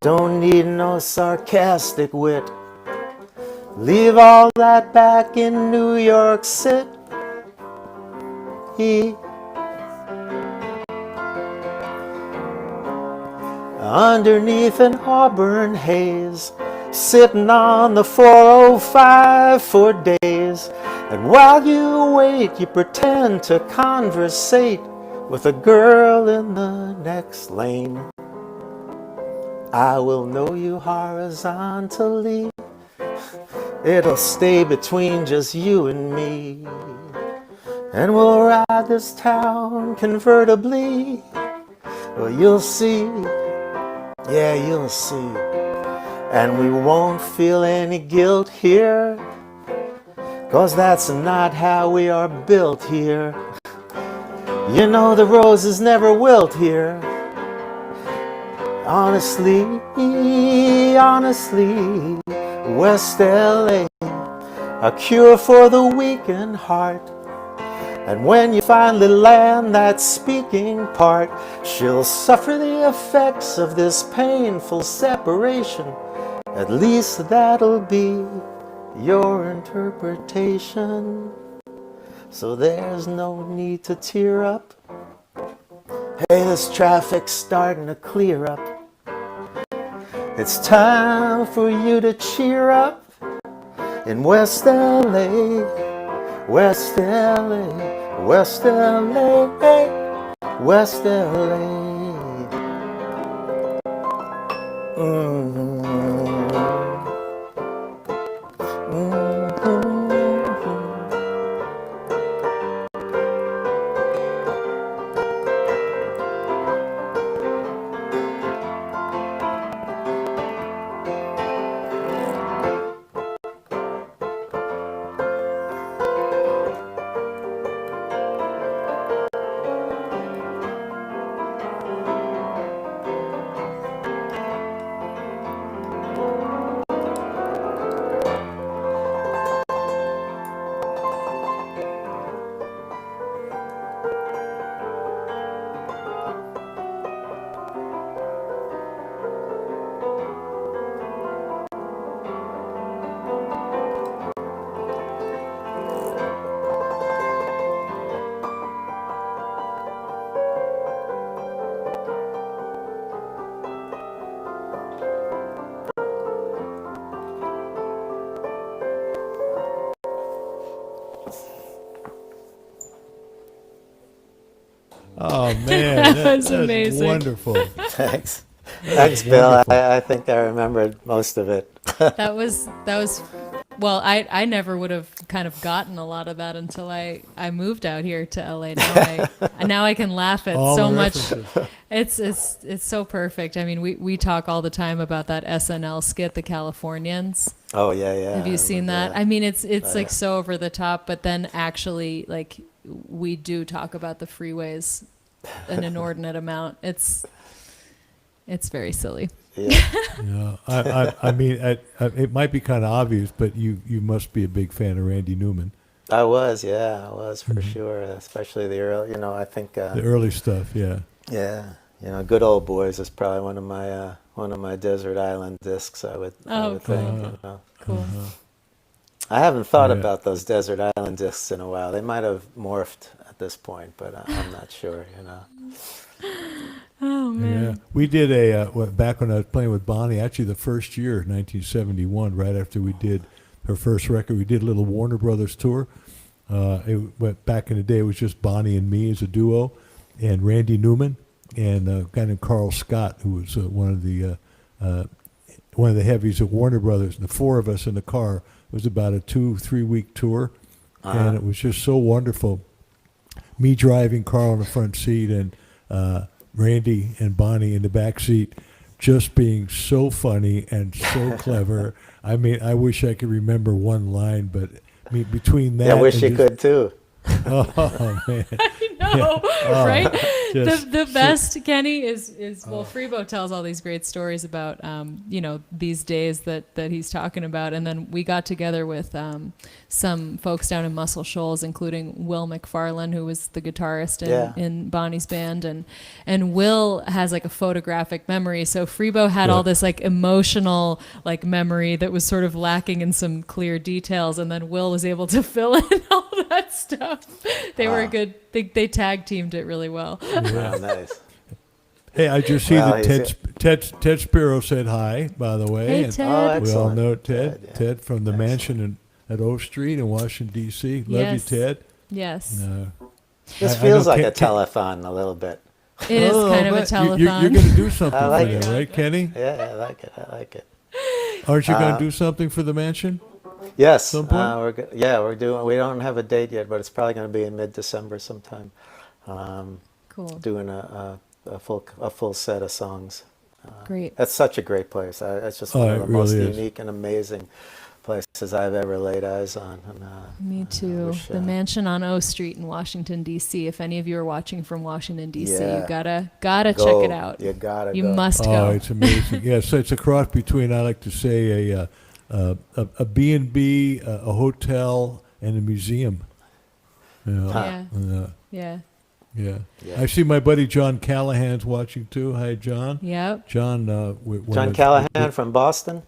Don't need no sarcastic wit. Leave all that back in New York City. Underneath an auburn haze, sitting on the 405 for days. And while you wait, you pretend to conversate with a girl in the next lane. I will know you horizontally. It'll stay between just you and me. And we'll ride this town convertibly. Well, you'll see. Yeah, you'll see. And we won't feel any guilt here, 'cause that's not how we are built here. You know the roses never wilt here. Honestly, West LA, a cure for the weakened heart. And when you finally land that speaking part, she'll suffer the effects of this painful separation. At least that'll be your interpretation. So there's no need to tear up. Hey, this traffic's starting to clear up. It's time for you to cheer up in West LA, West LA, West LA, West LA. Mm-hmm. Mm-hmm. Oh man, That was that's amazing. wonderful. Thanks. Thanks, Bill. Wonderful. I think I remembered most of it. That was well, I never would have kind of gotten a lot of that until I moved out here to LA. Now I can laugh at All so the much. references. It's so perfect. I mean, we talk all the time about that SNL skit, The Californians. Oh yeah. Have you seen that? Yeah. I mean, it's like so over the top, but then actually, like, we do talk about the freeways an inordinate amount. It's very silly. Yeah. Yeah, I mean, it might be kind of obvious, but you must be a big fan of Randy Newman. I was for sure, especially the early. I think The early stuff, yeah. yeah, Good Old Boys is probably one of my desert island discs. I would Oh, think. Cool. I haven't thought Yeah. about those desert island discs in a while. They might have morphed at this point, but I'm not sure. Oh man. Yeah, we did back when I was playing with Bonnie. Actually, the first year, 1971, right after we did her first record, we did a little Warner Brothers tour. It went back in the day. It was just Bonnie and me as a duo, and Randy Newman and a guy named Carl Scott, who was one of the heavies at Warner Brothers. And the four of us in the car. It was about a 2-3 week tour, and it was just so wonderful. Me driving, Carl in the front seat, and Randy and Bonnie in the back seat, just being so funny and so clever. I mean, I wish I could remember one line, but I mean, between that, I wish you and could too. Oh man, I know, right? just The best, Kenny, is well, Freebo tells all these great stories about these days that he's talking about, and then we got together with some folks down in Muscle Shoals, including Will McFarlane, who was the guitarist in Bonnie's band, and Will has like a photographic memory, so Freebo had all this like emotional like memory that was sort of lacking in some clear details, and then Will was able to fill in all that stuff. They were a good. They tag teamed it really well. Wow, nice. Hey, I just see Well, that Ted Spiro said hi, by the way. Hey, and Ted. Oh, we all excellent. know Ted. Yeah. Ted from the mansion at O Street in Washington, D.C. Love Yes. you, Ted. Yes, This I feels know like a Ken- telethon a little bit. it is kind of a but telethon. You're going to do something I like for it. them, right, Kenny? Yeah, I like it. I like it. Aren't you going to do something for the mansion? Yes. Some point? We're doing. We don't have a date yet, but it's probably going to be in mid-December sometime. Cool. Doing a full set of songs. Great. That's such a great place. It's just Oh, one it of the most really is. unique and amazing places I've ever laid eyes on. And, Me too. wish, The mansion on O Street in Washington D.C. If any of you are watching from Washington D.C., Yeah. you gotta go. check it out. You gotta You go. must Oh, go. it's amazing. Yeah, so it's a cross between, I like to say, a B&B, a hotel, and a museum. You know? Yeah. Yeah. Yeah. Yeah. I see my buddy John Callahan's watching too. Hi, John. Yep. John. John Callahan from Boston.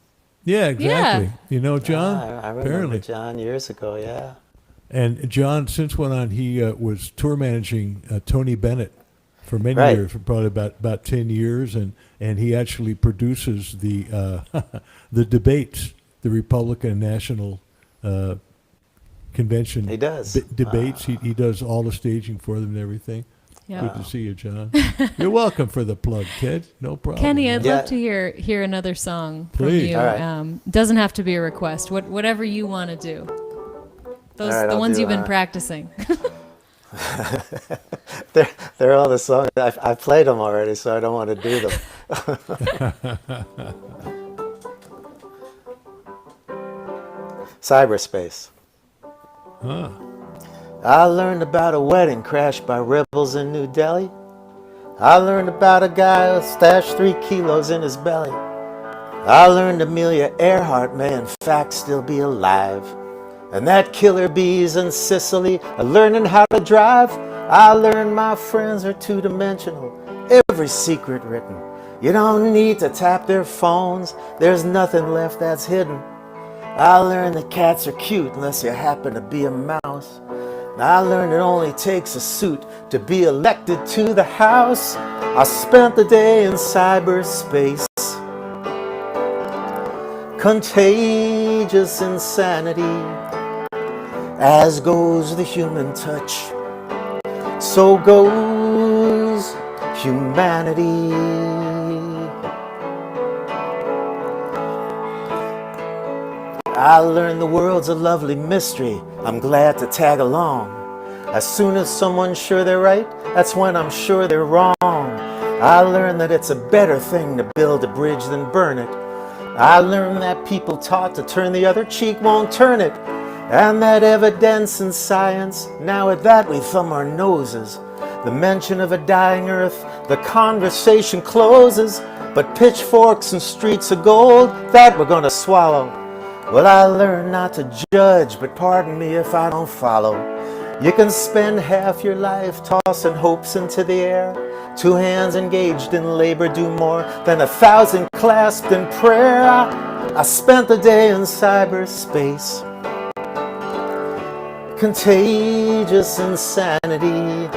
Yeah, exactly. Yeah. You know John? I remember Apparently. John years ago. Yeah. And John, since went on, he was tour managing Tony Bennett for many Right. years, for probably about 10 years, and he actually produces the the debates, the Republican National Convention. He does. Debates. He does all the staging for them and everything. Yeah. Good to see you, John. You're welcome for the plug, Ted. No problem. Kenny, I'd Yeah. love to hear another song from Please. you. All right. Doesn't have to be a request. Whatever you want to do. Those All right, the I'll ones do, you've been practicing. They're all the songs. I played them already, so I don't want to do them. Cyberspace. Huh. I learned about a wedding crashed by rebels in New Delhi. I learned about a guy who stashed 3 kilos in his belly. I learned Amelia Earhart may in fact still be alive. And that killer bees in Sicily are learning how to drive. I learned my friends are two-dimensional, every secret written. You don't need to tap their phones, there's nothing left that's hidden. I learned that cats are cute unless you happen to be a mouse. I learned it only takes a suit to be elected to the House. I spent the day in cyberspace. Contagious insanity, as goes the human touch. So goes humanity. I learned the world's a lovely mystery. I'm glad to tag along. As soon as someone's sure they're right, that's when I'm sure they're wrong. I learned that it's a better thing to build a bridge than burn it. I learned that people taught to turn the other cheek won't turn it. And that evidence and science, now at that we thumb our noses. The mention of a dying earth, the conversation closes. But pitchforks and streets of gold, that we're gonna swallow. Well, I learned not to judge, but pardon me if I don't follow. You can spend half your life tossing hopes into the air. 2 hands engaged in labor do more than 1,000 clasped in prayer. I spent the day in cyberspace. Contagious insanity.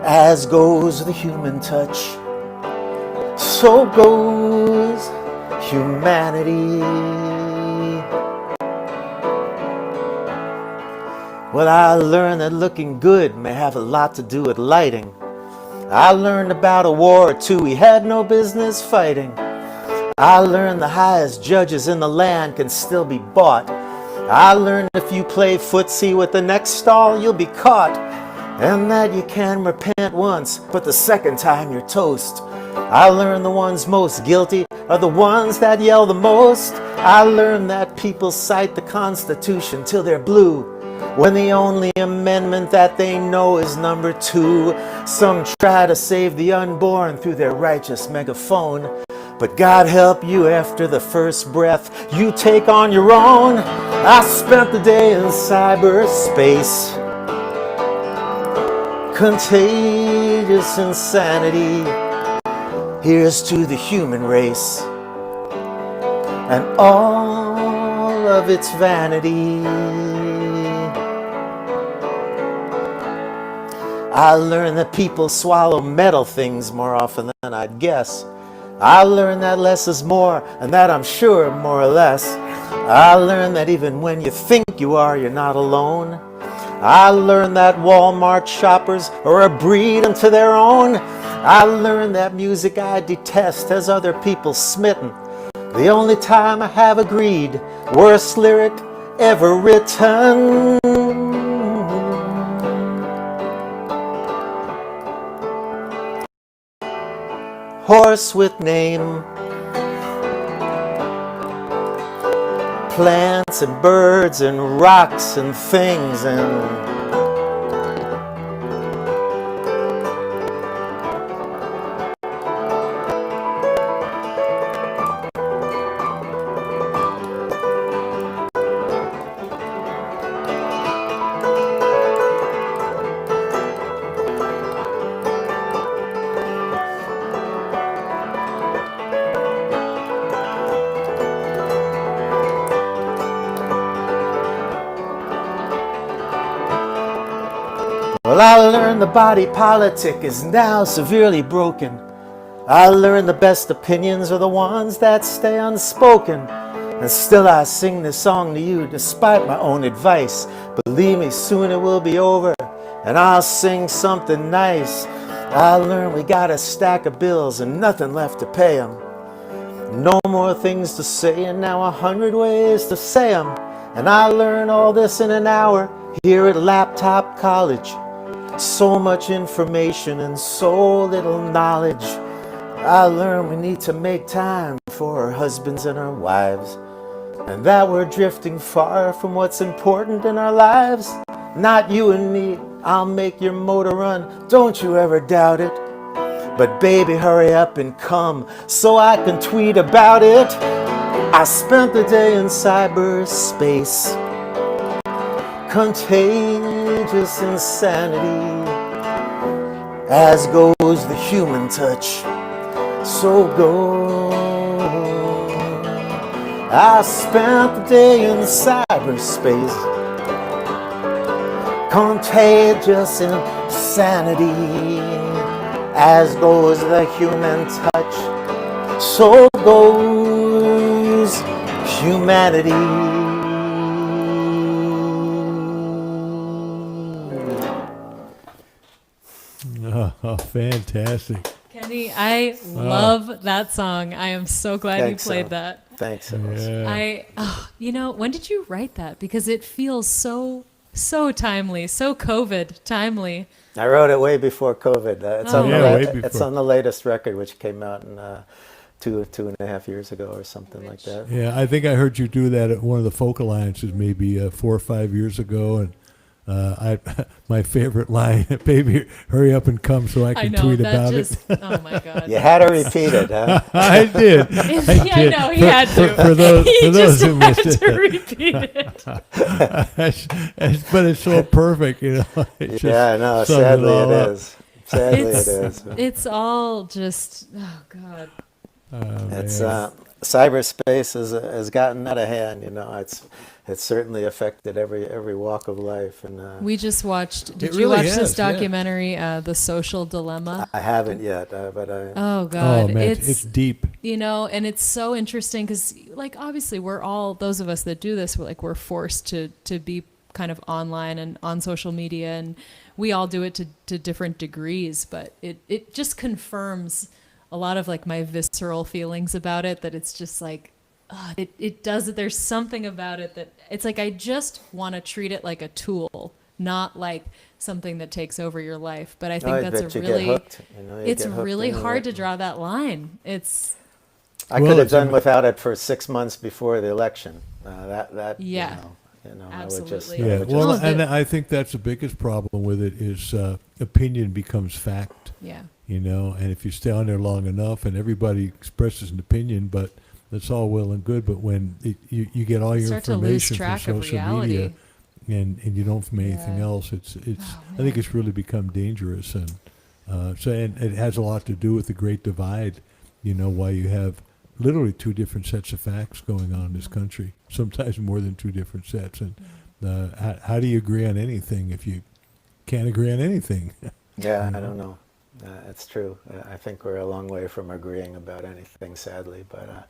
As goes the human touch, so goes humanity. Well, I learned that looking good may have a lot to do with lighting. I learned about a war or two we had no business fighting. I learned the highest judges in the land can still be bought. I learned if you play footsie with the next stall, you'll be caught. And that you can repent once, but the second time you're toast. I learned the ones most guilty are the ones that yell the most. I learned that people cite the Constitution till they're blue, when the only amendment that they know is number 2. Some try to save the unborn through their righteous megaphone. But God help you after the first breath you take on your own. I spent the day in cyberspace. Contagious insanity. Here's to the human race and all of its vanity. I learned that people swallow metal things more often than I'd guess. I learned that less is more, and that I'm sure more or less. I learned that even when you think you are, you're not alone. I learned that Walmart shoppers are a breed unto their own. I learned that music I detest has other people smitten. The only time I have agreed, worst lyric ever written. Horse with name. Plants and birds and rocks and things and well, I learned the body politic is now severely broken. I learned the best opinions are the ones that stay unspoken. And still I sing this song to you despite my own advice. Believe me, soon it will be over and I'll sing something nice. I learned we got a stack of bills and nothing left to pay 'em. No more things to say and now 100 ways to say 'em. And I learned all this in an hour here at Laptop College. So much information and so little knowledge. I learned we need to make time for our husbands and our wives, and that we're drifting far from what's important in our lives. Not you and me, I'll make your motor run, don't you ever doubt it. But baby, hurry up and come so I can tweet about it. I spent the day in cyberspace. Contagious insanity. As goes the human touch, so goes. I spent the day in cyberspace. Contagious insanity. As goes the human touch, so goes humanity. Oh, fantastic. Kenny, I love that song. I am so glad Thanks, you played Al. that. Thanks, Alice. Yeah. When did you write that? Because it feels so timely, so COVID timely. I wrote it way before COVID. It's way before. It's on the latest record, which came out in 2.5 years ago or something like that. Yeah, I think I heard you do that at one of the folk alliances maybe 4 or 5 years ago, and my favorite line, "Baby, hurry up and come so I can tweet about it." Oh my God! You had to repeat it, huh? I did. I know he had to. For those just who had missed to it. repeat it. But it's so perfect, you know. Yeah, I know. sums it Sadly, all it up. is. Sadly, it is. It's all just God. It's Man. cyberspace has gotten out of hand. You know, it's certainly affected every walk of life. And We just watched. Did It you really watch has, this yeah. documentary, The Social Dilemma? I haven't yet, but I. Oh God, Oh man, it's deep. You know, and it's so interesting because, like, obviously, we're all those of us that do this. We're forced to be kind of online and on social media, and we all do it to different degrees. But it just confirms a lot of like my visceral feelings about it. That it's just like. It does it. There's something about it that it's like I just want to treat it like a tool, not like something that takes over your life. But I think I that's bet a you really get hooked. You know, you it's get hooked really into hard it. to draw that line. It's I Well, could have it's done without it for 6 months before the election. That Yeah. you know, Absolutely. I Yeah, would well, just- and I think that's the biggest problem with it is opinion becomes fact. yeah. You know, and if you stay on there long enough, and everybody expresses an opinion, but that's all well and good. But when you get all your Start to lose information from track of social reality. media, and you don't from anything Yeah. else, it's. Oh, I think it's really become dangerous, and and it has a lot to do with the Great Divide. You know, why you have literally two different sets of facts going on in this country, sometimes more than two different sets. And how do you agree on anything if you can't agree on anything? Yeah, I don't know. It's true. I think we're a long way from agreeing about anything, sadly. But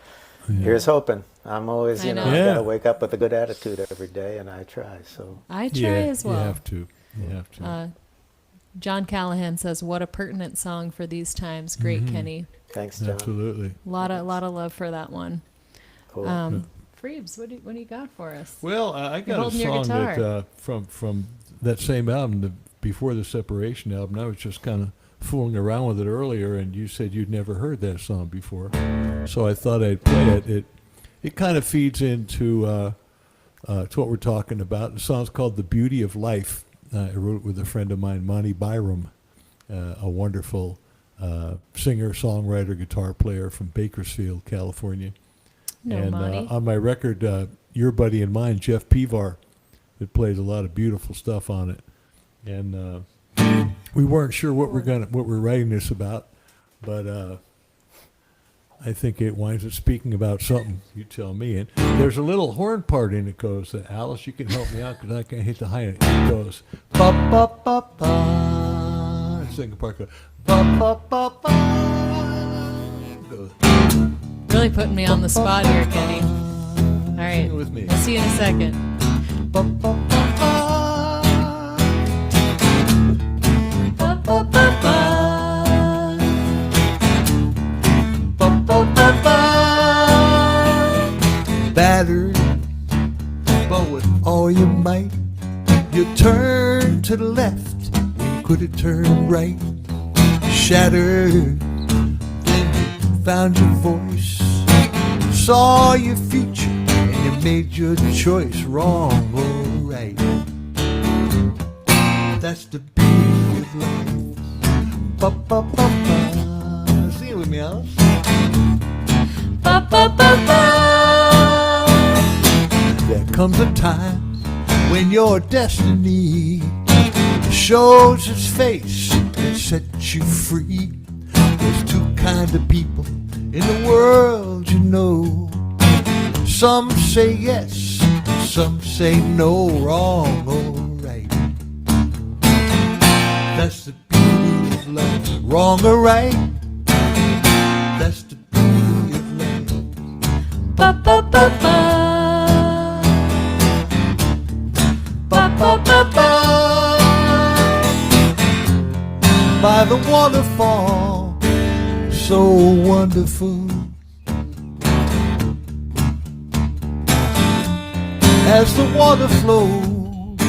here's hoping. I'm always, I you know, know. I Yeah. gotta wake up with a good attitude every day, and I try. So I try as well. You have to. You have to. John Callahan says, "What a pertinent song for these times." Great, Mhm. Kenny. thanks, John. Absolutely. Lot of love for that one. Cool. Freebs, what do you got for us? Well, I You're got a holding your song guitar. that from that same album, the Before the Separation album. I was just kind of fooling around with it earlier, and you said you'd never heard that song before, so I thought I'd play it. It kind of feeds into to what we're talking about. The song's called "The Beauty of Life." I wrote it with a friend of mine, Monty Byram, a wonderful singer, songwriter, guitar player from Bakersfield, California. No, And Monty. on my record, your buddy and mine, Jeff Pivar, that plays a lot of beautiful stuff on it. And we weren't sure what we're writing this about, but I think it winds up speaking about something. You tell me. And there's a little horn part in it goes. Alice, you can help me out because I can't hit the high note. It goes ba ba ba ba. The second part goes ba ba ba ba. It goes. Really putting me on the spot here, Kenny. All right. Sing it with me. I'll see you in a second. Ba ba ba ba. Ba, ba, ba, ba. Battered, but with all your might, you turn to the left when you could have turned right. Shattered, then you found your voice, saw your future, and you made your choice, wrong or right. That's the beauty of life. Ba ba ba ba. Sing it with me, Alice. Ba, ba, ba, ba. There comes a time when your destiny shows its face and sets you free. There's two kind of people in the world, you know. Some say yes, some say no, wrong or right. That's the beauty of life, wrong or right. That's the beauty of life. Ba, ba, ba, ba. Ba, ba, ba, ba. by the waterfall, so wonderful. As the water flows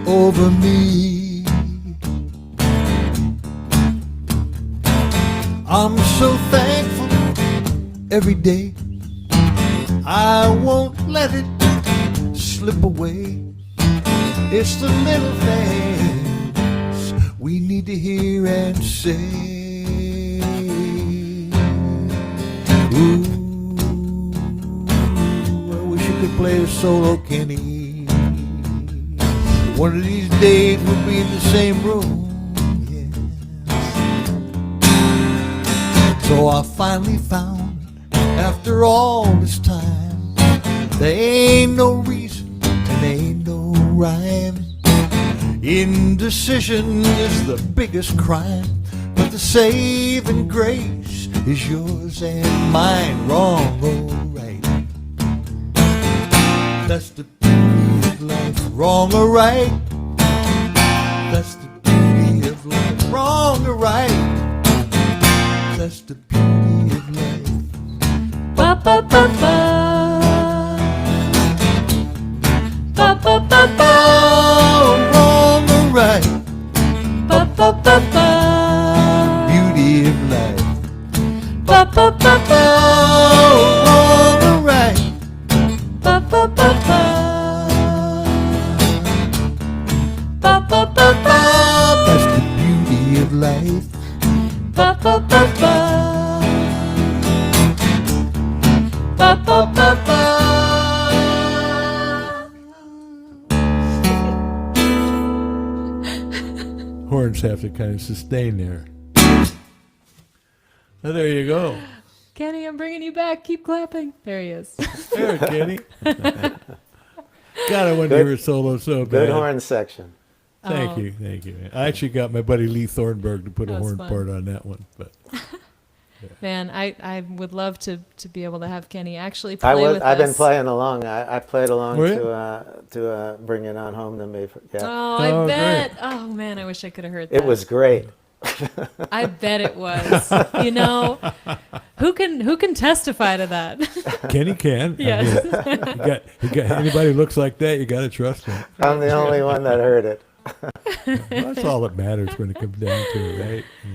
over me, I'm so thankful every day. I won't let it slip away. It's the little things we need to hear and say. Ooh, I wish you could play a solo, Kenny. One of these days we'll be in the same room. Yeah. So I finally found, after all this time, there ain't no reason and ain't no rhyme. Indecision is the biggest crime, but the saving grace is yours and mine. Wrong or right, that's the beauty of life. Wrong or right, that's the beauty of life. Wrong or right, that's the beauty of life. Ba ba ba ba. Ba ba ba ba. Wrong or right, Ba ba ba ba. beauty of life. Ba ba ba ba. Wrong or right, Ba ba ba ba. Ba ba ba ba. that's the beauty of life. Ba ba ba ba. Ba ba ba ba. Horns have to kind of sustain there. Oh, there you go. Kenny, I'm bringing you back. Keep clapping. There he is. There, Kenny. God, I wanted to hear a solo so bad. Good horn section. Thank Oh. you, thank you. I actually got my buddy Lee Thornburg to put a That was horn fun. part on that one, but Man, I would love to be able to have Kenny actually play with I've us. been playing along. I played along Were you? to Bring It On Home to Me. Yeah, Oh, I Oh, bet. Oh man, I wish I could have heard that. it was great. I bet it was. You know, who can testify to that? Kenny can. Yes. I mean, you got anybody who looks like that, you got to trust him. I'm the only one that heard it. Well, that's all that matters when it comes down to it, right? Yeah.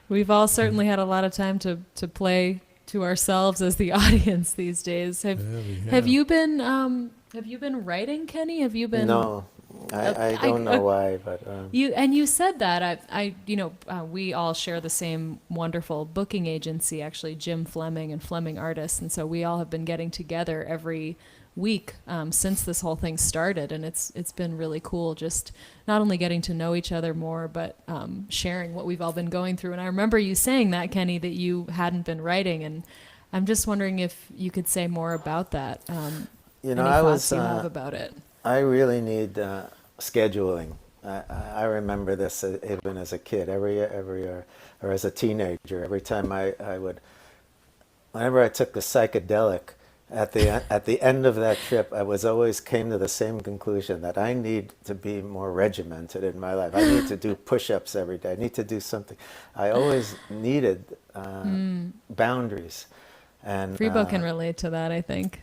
We've all certainly had a lot of time to play to ourselves as the audience these days. Yeah, we Have you been writing, Kenny? Have you been? No, I don't know why, but You said that we all share the same wonderful booking agency, actually, Jim Fleming and Fleming Artists, and so we all have been getting together every week since this whole thing started, and it's been really cool, just not only getting to know each other more, but sharing what we've all been going through. And I remember you saying that, Kenny, that you hadn't been writing, and I'm just wondering if you could say more about that. you know, any I thoughts was you have about it. I really need scheduling. I remember this even as a kid, every year, or as a teenager. Every time I would, whenever I took the psychedelic, at the end of that trip, I was always came to the same conclusion that I need to be more regimented in my life. I need to do push-ups every day. I need to do something. I always needed boundaries. And Freebo can relate to that, I think.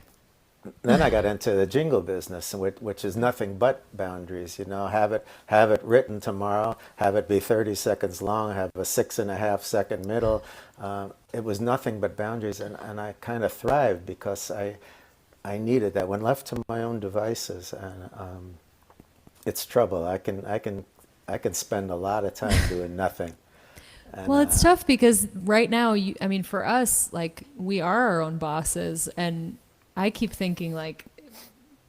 then I got into the jingle business, which is nothing but boundaries. You know, have it written tomorrow, have it be 30 seconds long, have a 6.5 second middle. It was nothing but boundaries, and I kind of thrived because I needed that. When left to my own devices, and it's trouble. I can spend a lot of time doing nothing. And, Well, it's tough because right now, for us, like, we are our own bosses, and I keep thinking, like,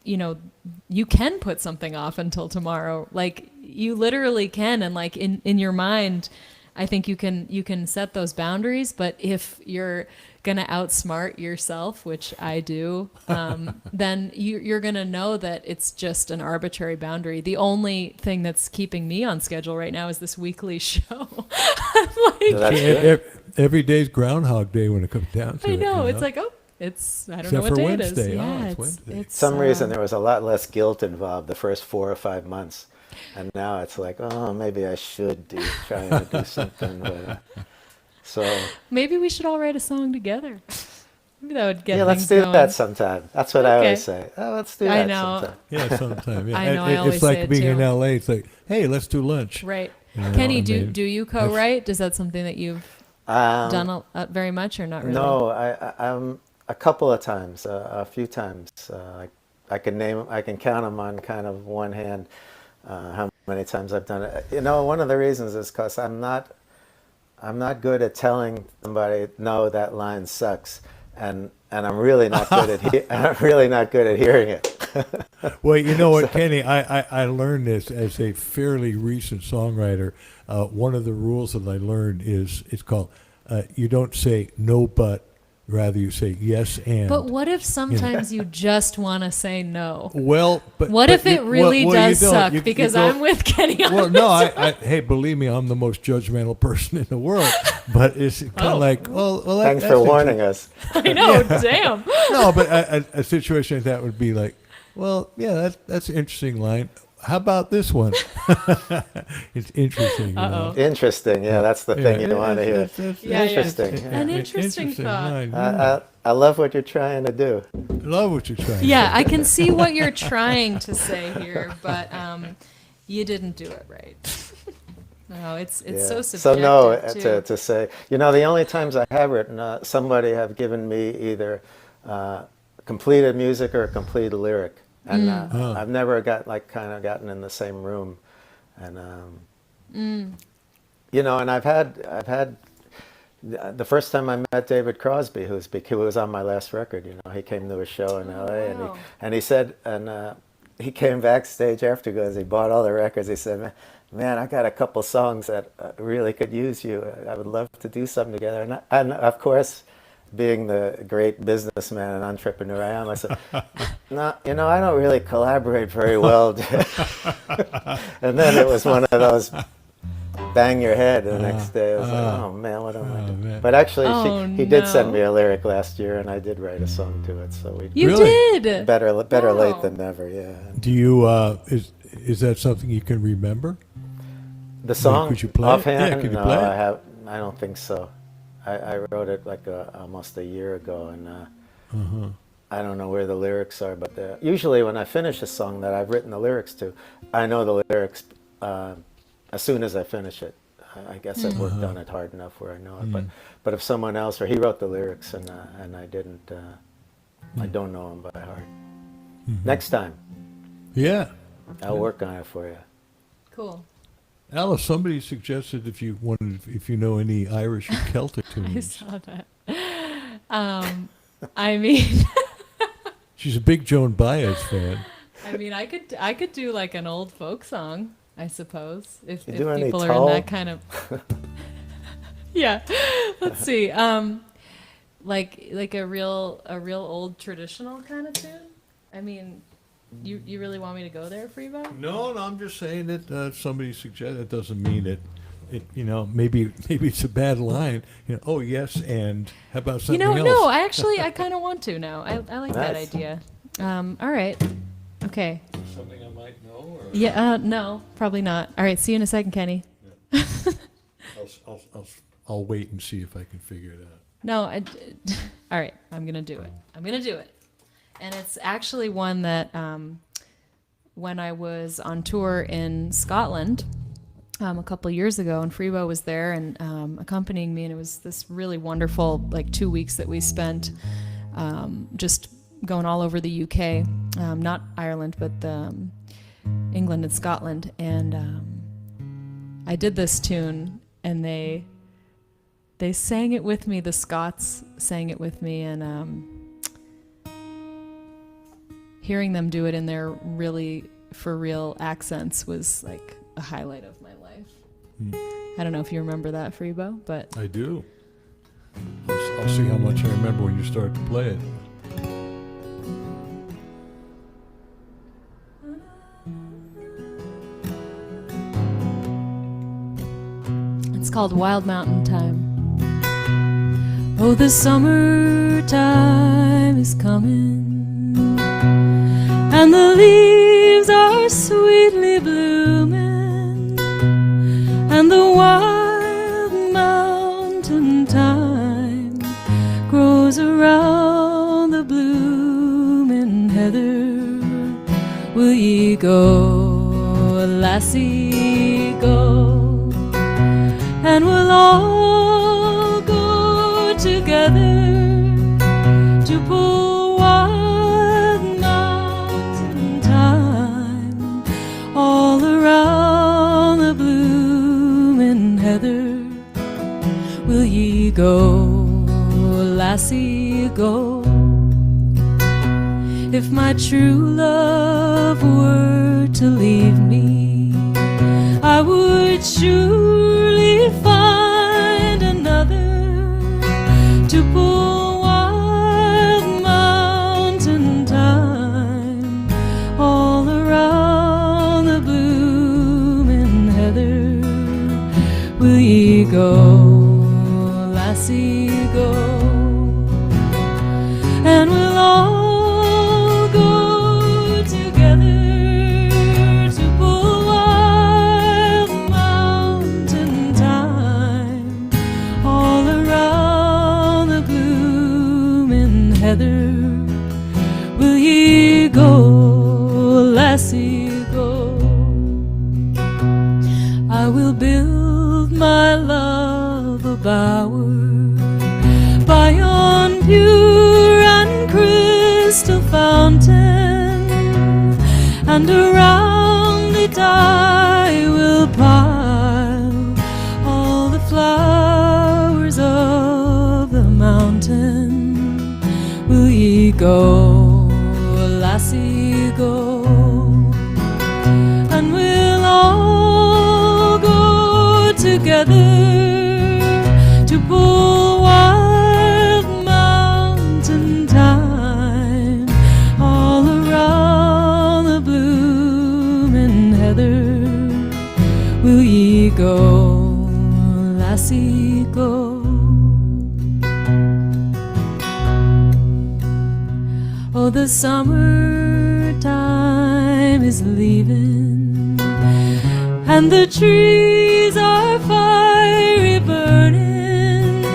you can put something off until tomorrow. Like, you literally can, and like in your mind, I think you can set those boundaries. But if you're gonna outsmart yourself, which I do, then you're gonna know that it's just an arbitrary boundary. The only thing that's keeping me on schedule right now is this weekly show. I'm like, So that's good. Every day's Groundhog Day when it comes down to it. I know, you it's like, oh, it's, I don't Except know what for day Wednesday. it is. Oh, Yeah, it's Wednesday. it's some reason there was a lot less guilt involved the first 4 or 5 months. And now it's like, oh, maybe I should try to do something. But, so Maybe we should all write a song together. Maybe that would get yeah, let's things do going. that sometime. That's what I Okay. always say. Oh, let's do I that know. sometime. Yeah, sometime. Yeah. I know, I always it's like say it being in too. LA. It's like, hey, let's do lunch. Right. You know, Kenny, I do mean, you co-write? Is that something that you've done very much or not really? No, I'm a couple of times, a few times. I can count them on kind of one hand how many times I've done it. You know, one of the reasons is because I'm not good at telling somebody, no, that line sucks, and I'm really not good at hearing it. Well, you know what, Kenny, I learned this as a fairly recent songwriter. One of the rules that I learned is it's called you don't say no but, rather you say yes and. But what if sometimes you just want to say no? Well, but What if it really does you don't. suck? You Because go- I'm with Kenny on Well, this. no, hey, believe me, I'm the most judgmental person in the world. But it's kind of like, well, Thanks that's for warning us. I know, damn. No, but a situation like that would be like, well, yeah, that's an interesting line. How about this one? It's interesting. You know? Uh-oh. Interesting, yeah, that's the thing you want to hear. Yeah, yeah. Interesting. An interesting thought. line, yeah. I love what you're trying to do. Love what you're trying. Yeah, I can see what you're trying to say here, but you didn't do it right. No, it's Yeah. so So subjective no, too. to say, you know, the only times I have written, somebody have given me either completed music or a completed lyric, and I've never gotten in the same room, and you know, and I've had the first time I met David Crosby, who was on my last record. You know, he came to a show in L.A. wow. and he said, he came backstage after because he bought all the records. He said, "Man, I got a couple songs that really could use you. I would love to do something together." And of course, being the great businessman and entrepreneur I am, I said, "No, you know, I don't really collaborate very well." And then it was one of those bang your head the next day. I was like, "Oh man, what am I doing?" man. But actually, Oh, he did send no. me a lyric last year, and I did write a song to it. So we You Really? did. better Wow. late than never. Yeah. Do you? Is that something you can remember? The song could you play it? offhand? Yeah, could you No, play it? I don't think so. I wrote it like almost a year ago, and I don't know where the lyrics are. But usually, when I finish a song that I've written the lyrics to, I know the lyrics as soon as I finish it. I guess I've worked on it hard enough where I know it. But if someone else, or he wrote the lyrics and I didn't, I don't know them by heart. Next time, Yeah. I'll work on it for you. Cool. Alice, somebody suggested if you know any Irish or Celtic I tunes. saw that. I mean, She's a big Joan Baez fan. I could do like an old folk song, I suppose, if You do any people are in Tull? that kind of. Yeah, let's see. Like a real old traditional kind of tune. I mean, you really want me to go there, Freebo? No, I'm just saying that somebody suggested. It doesn't mean it. You know, maybe it's a bad line. You know, oh yes, and how about something else? No, I kind of want to now. I like that Nice. idea. All right. Okay. Something I might know. Or Yeah. No, probably not. All right. See you in a second, Kenny. I'll wait and see if I can figure it out. No. All right. I'm gonna do it. And it's actually one that when I was on tour in Scotland a couple of years ago, and Freebo was there and accompanying me, and it was this really wonderful 2 weeks that we spent just going all over the UK, not Ireland, but England and Scotland. And I did this tune, and they sang it with me. The Scots sang it with me, and hearing them do it in their really for real accents was like a highlight of my life. I don't know if you remember that, Freebo, but I do. I'll see how much I remember when you start to play it. it's called Wild Mountain Time. Oh, the summertime is coming, and the leaves are sweetly blooming. ye go, lassie, go, and we'll all go together to pull wild mountain thyme all around the blooming heather. Will ye go, lassie, go? If my true love were to leave me, I would surely find another to pull wild mountain thyme all around the blooming heather. Will ye go, lassie, go? And we'll all heather. Will ye go, lassie, go? I will build my love a bower by yon pure and crystal fountain, and around it I will pile all the flowers of the mountain. Will ye go, lassie, go? And we'll all go together to pull wild mountain thyme all around the blooming heather. Will ye go, lassie, go? Oh, the summertime is leaving, and the trees are fiery burning,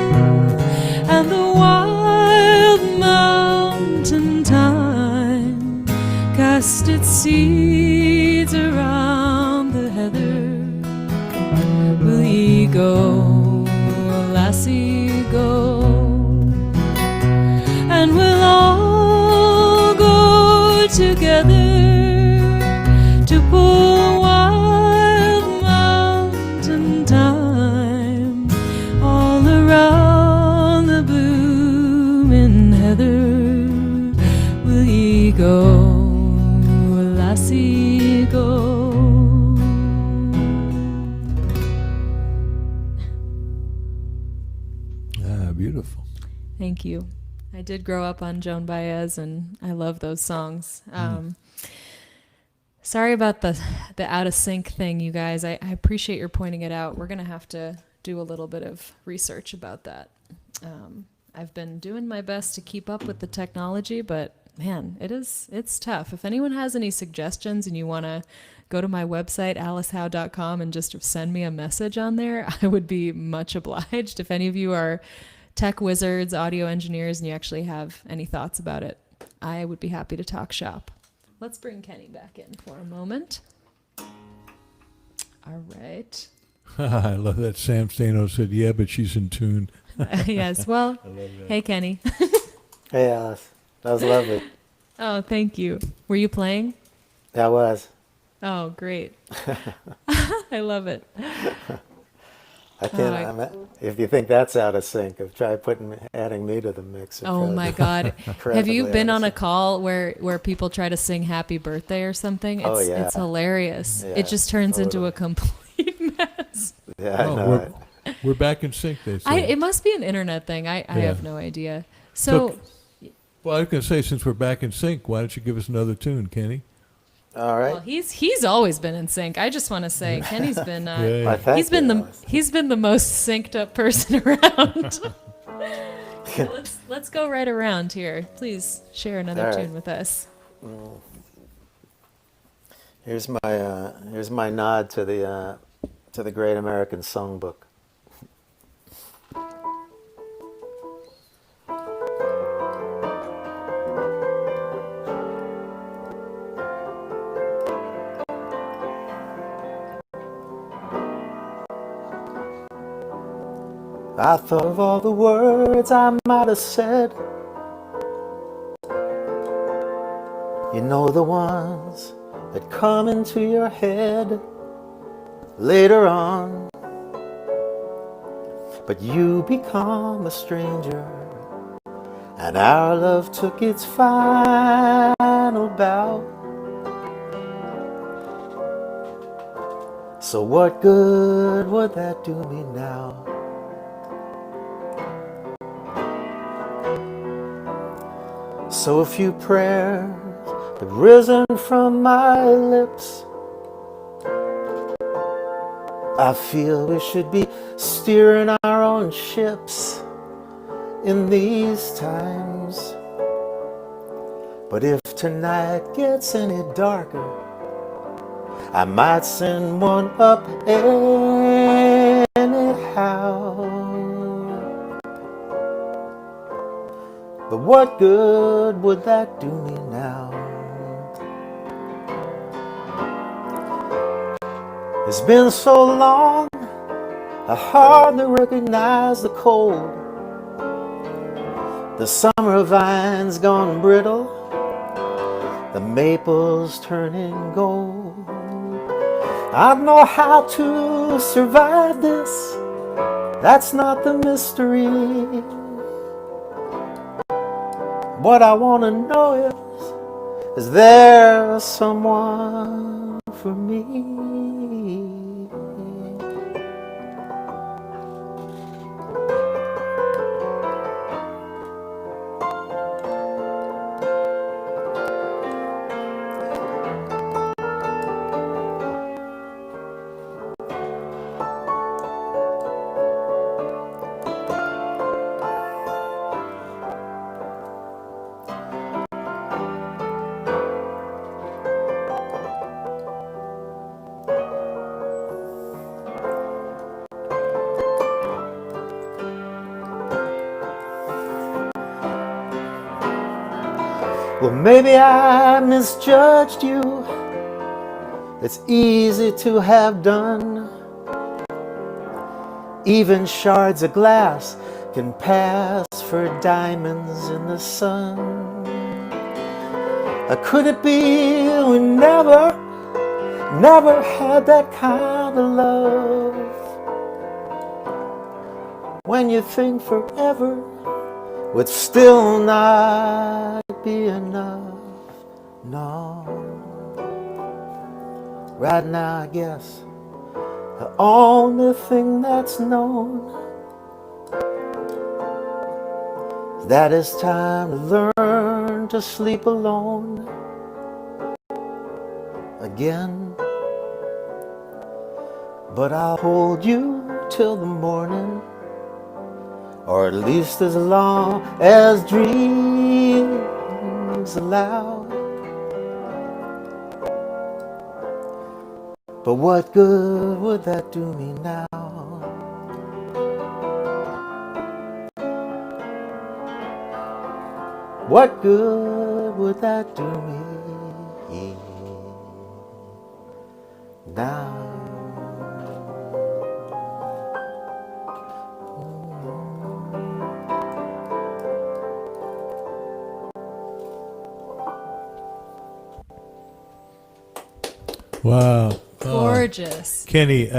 and the wild mountain thyme cast its seeds around the heather. Will ye go, lassie, go? And we'll all together to pull wild mountain thyme all around the blooming heather. Will ye go, lassie, go? Beautiful. Thank you. I did grow up on Joan Baez, and I love those songs. Sorry about the out of sync thing, you guys. I appreciate your pointing it out. We're going to have to do a little bit of research about that. I've been doing my best to keep up with the technology, but man, it's tough. If anyone has any suggestions and you want to go to my website, alicehowe.com, and just send me a message on there, I would be much obliged. If any of you are tech wizards, audio engineers, and you actually have any thoughts about it, I would be happy to talk shop. Let's bring Kenny back in for a moment. All right. I love that Sam Stano said, yeah, but she's in tune. Yes, well, hey, Kenny. Hey, Alice. That was lovely. Oh, thank you. Were you playing? That was. Oh, great. I love it. I can't. If you think that's out of sync, try adding me to the mix. Oh my God! Have you been on a call where people try to sing "Happy Birthday" or something? It's hilarious. Yeah, it just turns into a complete mess. Yeah, I know. We're back in sync. They say. It must be an internet thing. I have no idea. So, well, I was going to say, since we're back in sync, why don't you give us another tune, Kenny? All right. Well, he's always been in sync. I just want to say Kenny's been he's been the most synced up person around. So let's go right around here. Please share another tune with us. Here's my nod to the Great American Songbook. I thought of all the words I might have said. You know, the ones that come into your head later on. But you become a stranger, and our love took its final bow. So what good would that do me now? So a few prayers have risen from my lips. I feel we should be steering our own ships in these times. But if tonight gets any darker, I might send one up anyhow. But what good would that do me now? It's been so long, I hardly recognize the cold. The summer vine's gone brittle, the maples turning gold. I don't know how to survive this, that's not the mystery. What I want to know is there someone for me? Well, maybe I misjudged you. It's easy to have done. Even shards of glass can pass for diamonds in the sun. Could it be we never had that kind of love? When you think forever would still not be enough. No. Right now, I guess the only thing that's known is that it's time to learn to sleep alone again. But I'll hold you till the morning, or at least as long as dreams allow. But what good would that do me now? What good would that do me now? Wow. Gorgeous. Kenny,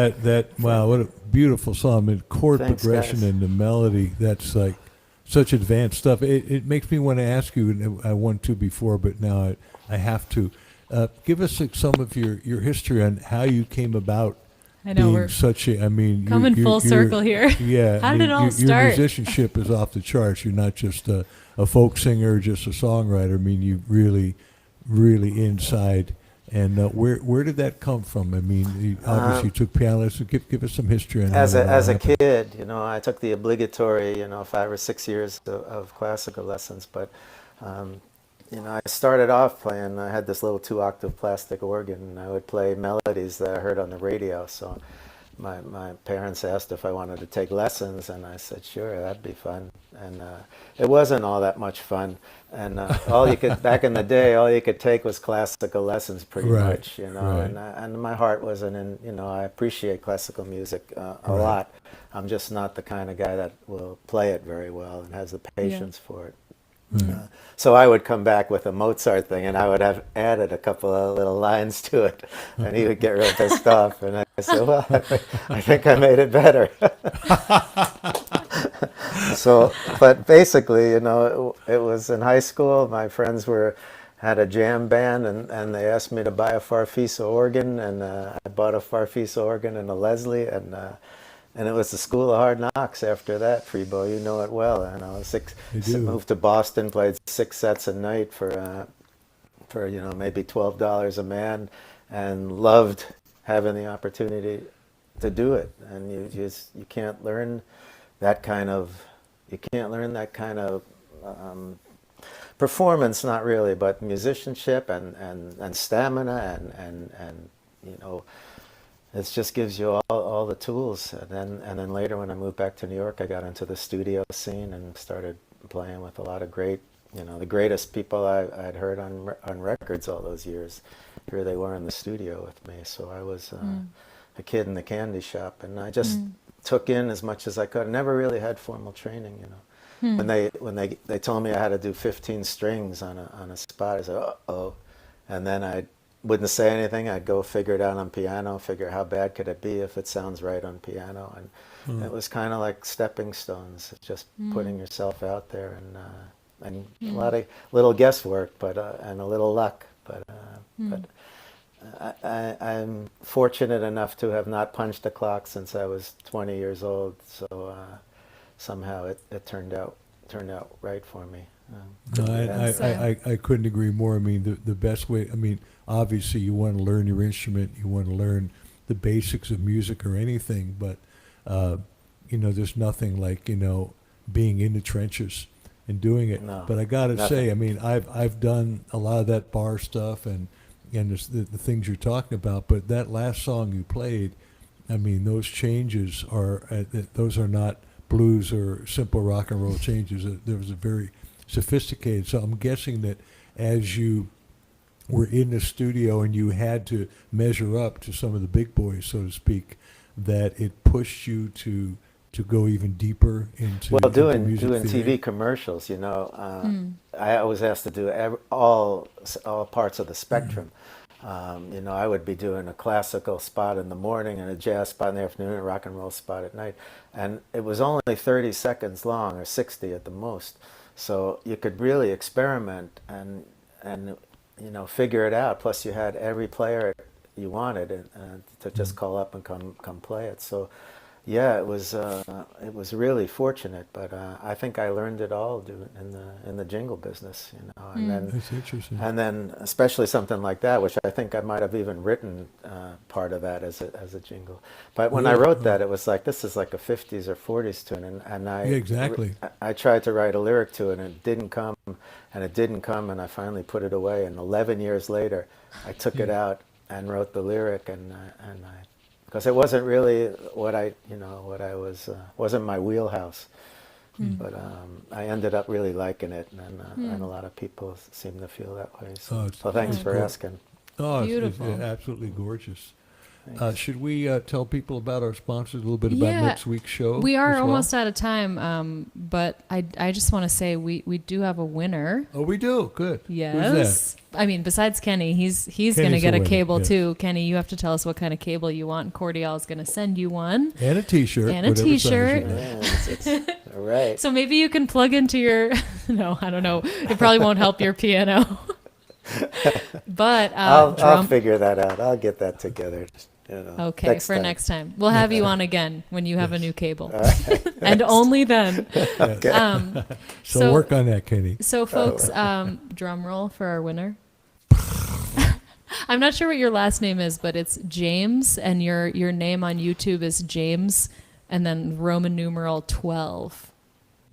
wow, what a beautiful song. I mean, chord Thanks, progression guys. and the melody, that's like such advanced stuff. It makes me want to ask you, and I want to before, but now I have to. Give us some of your history on how you came about I know being we're such a, I mean, coming full circle here. Yeah. How did it all Your start? musicianship is off the charts. You're not just a folk singer, just a songwriter. I mean, you really inside. And where did that come from? I mean, you obviously took piano lessons. Give us some history on As how a that all happened. kid, you know, I took the obligatory, 5 or 6 years of classical lessons. But, I started off playing. I had this little 2-octave plastic organ, and I would play melodies that I heard on the radio. So my parents asked if I wanted to take lessons, and I said, sure, that'd be fun. And it wasn't all that much fun. And all you could, back in the day, all you could take was classical lessons pretty much, you know. Right. And my heart wasn't in, you know, I appreciate classical music a lot. I'm just not the kind of guy that will play it very well and has the patience for it. So I would come back with a Mozart thing, and I would have added a couple of little lines to it, and he would get real pissed off. And I said, well, I think I made it better. So, but basically, you know, it was in high school. My friends had a jam band, and they asked me to buy a Farfisa organ, and I bought a Farfisa organ and a Leslie, and it was the school of hard knocks after that, Freebo. You know it well. And I was moved to Boston, played 6 sets a night for you know, maybe $12 a man, and loved having the opportunity to do it. And you can't learn that kind of performance, not really, but musicianship and stamina and you know. It just gives you all the tools, and then later when I moved back to New York, I got into the studio scene and started playing with a lot of great, you know, the greatest people I'd heard on records all those years. Here they were in the studio with me, so I was a kid in the candy shop, and I just took in as much as I could. I never really had formal training, you know. When they told me I had to do 15 strings on a spot, I said, uh-oh, and then I wouldn't say anything. I'd go figure it out on piano, figure how bad could it be if it sounds right on piano. And it was kind of like stepping stones. It's just putting yourself out there, and a lot of little guesswork, but and a little luck. But I'm fortunate enough to have not punched a clock since I was 20 years old. So somehow it turned out right for me. No, I couldn't agree more. I mean, the best way, I mean, obviously you want to learn your instrument, you want to learn the basics of music or anything, but, you know, there's nothing like, you know, being in the trenches and doing it. No, but I got to nothing. say, I mean, I've done a lot of that bar stuff and the things you're talking about, but that last song you played, I mean, those changes those are not blues or simple rock and roll changes. There was a very sophisticated. So I'm guessing that as you were in the studio and you had to measure up to some of the big boys, so to speak, that it pushed you to go even deeper into doing music theory. TV commercials. You know, I always has to do all parts of the spectrum. You know, I would be doing a classical spot in the morning and a jazz spot in the afternoon and a rock and roll spot at night, and it was only 30 seconds long, or 60 at the most. So you could really experiment and you know, figure it out. Plus you had every player you wanted to just call up and come play it. So yeah, it was really fortunate, but I think I learned it all in the jingle business, you know. And then That's interesting. and then especially something like that, which I think I might have even written part of that as a jingle. But when I wrote that, it was like, this is like a 50s or 40s tune, and I exactly. I tried to write a lyric to it, and it didn't come, and I finally put it away. And 11 years later, I took it out and wrote the lyric, and I. Because it wasn't really what I wasn't my wheelhouse, but I ended up really liking it, and a lot of people seem to feel that way. So, thanks for asking. Oh, Beautiful. it's absolutely gorgeous. Should we tell people about our sponsors, a little bit about next week's show? We are as well? almost out of time, but I just want to say we do have a winner. Oh, we do? Good. Yes. Who's that? I mean, besides Kenny, he's going to get a cable too. Kenny, you have to tell us what kind of cable you want. Cordial is going to send you one. And a T-shirt. And a T-shirt. All right. So maybe you can plug into your, no, I don't know. It probably won't help your piano. But I'll figure that out. I'll get that together. You know, okay, next time. We'll have you on again when you have a new cable. And only then. Okay. So work on that, Kenny. So folks, drum roll for our winner. I'm not sure what your last name is, but it's James, and your name on YouTube is James, and then Roman numeral 12.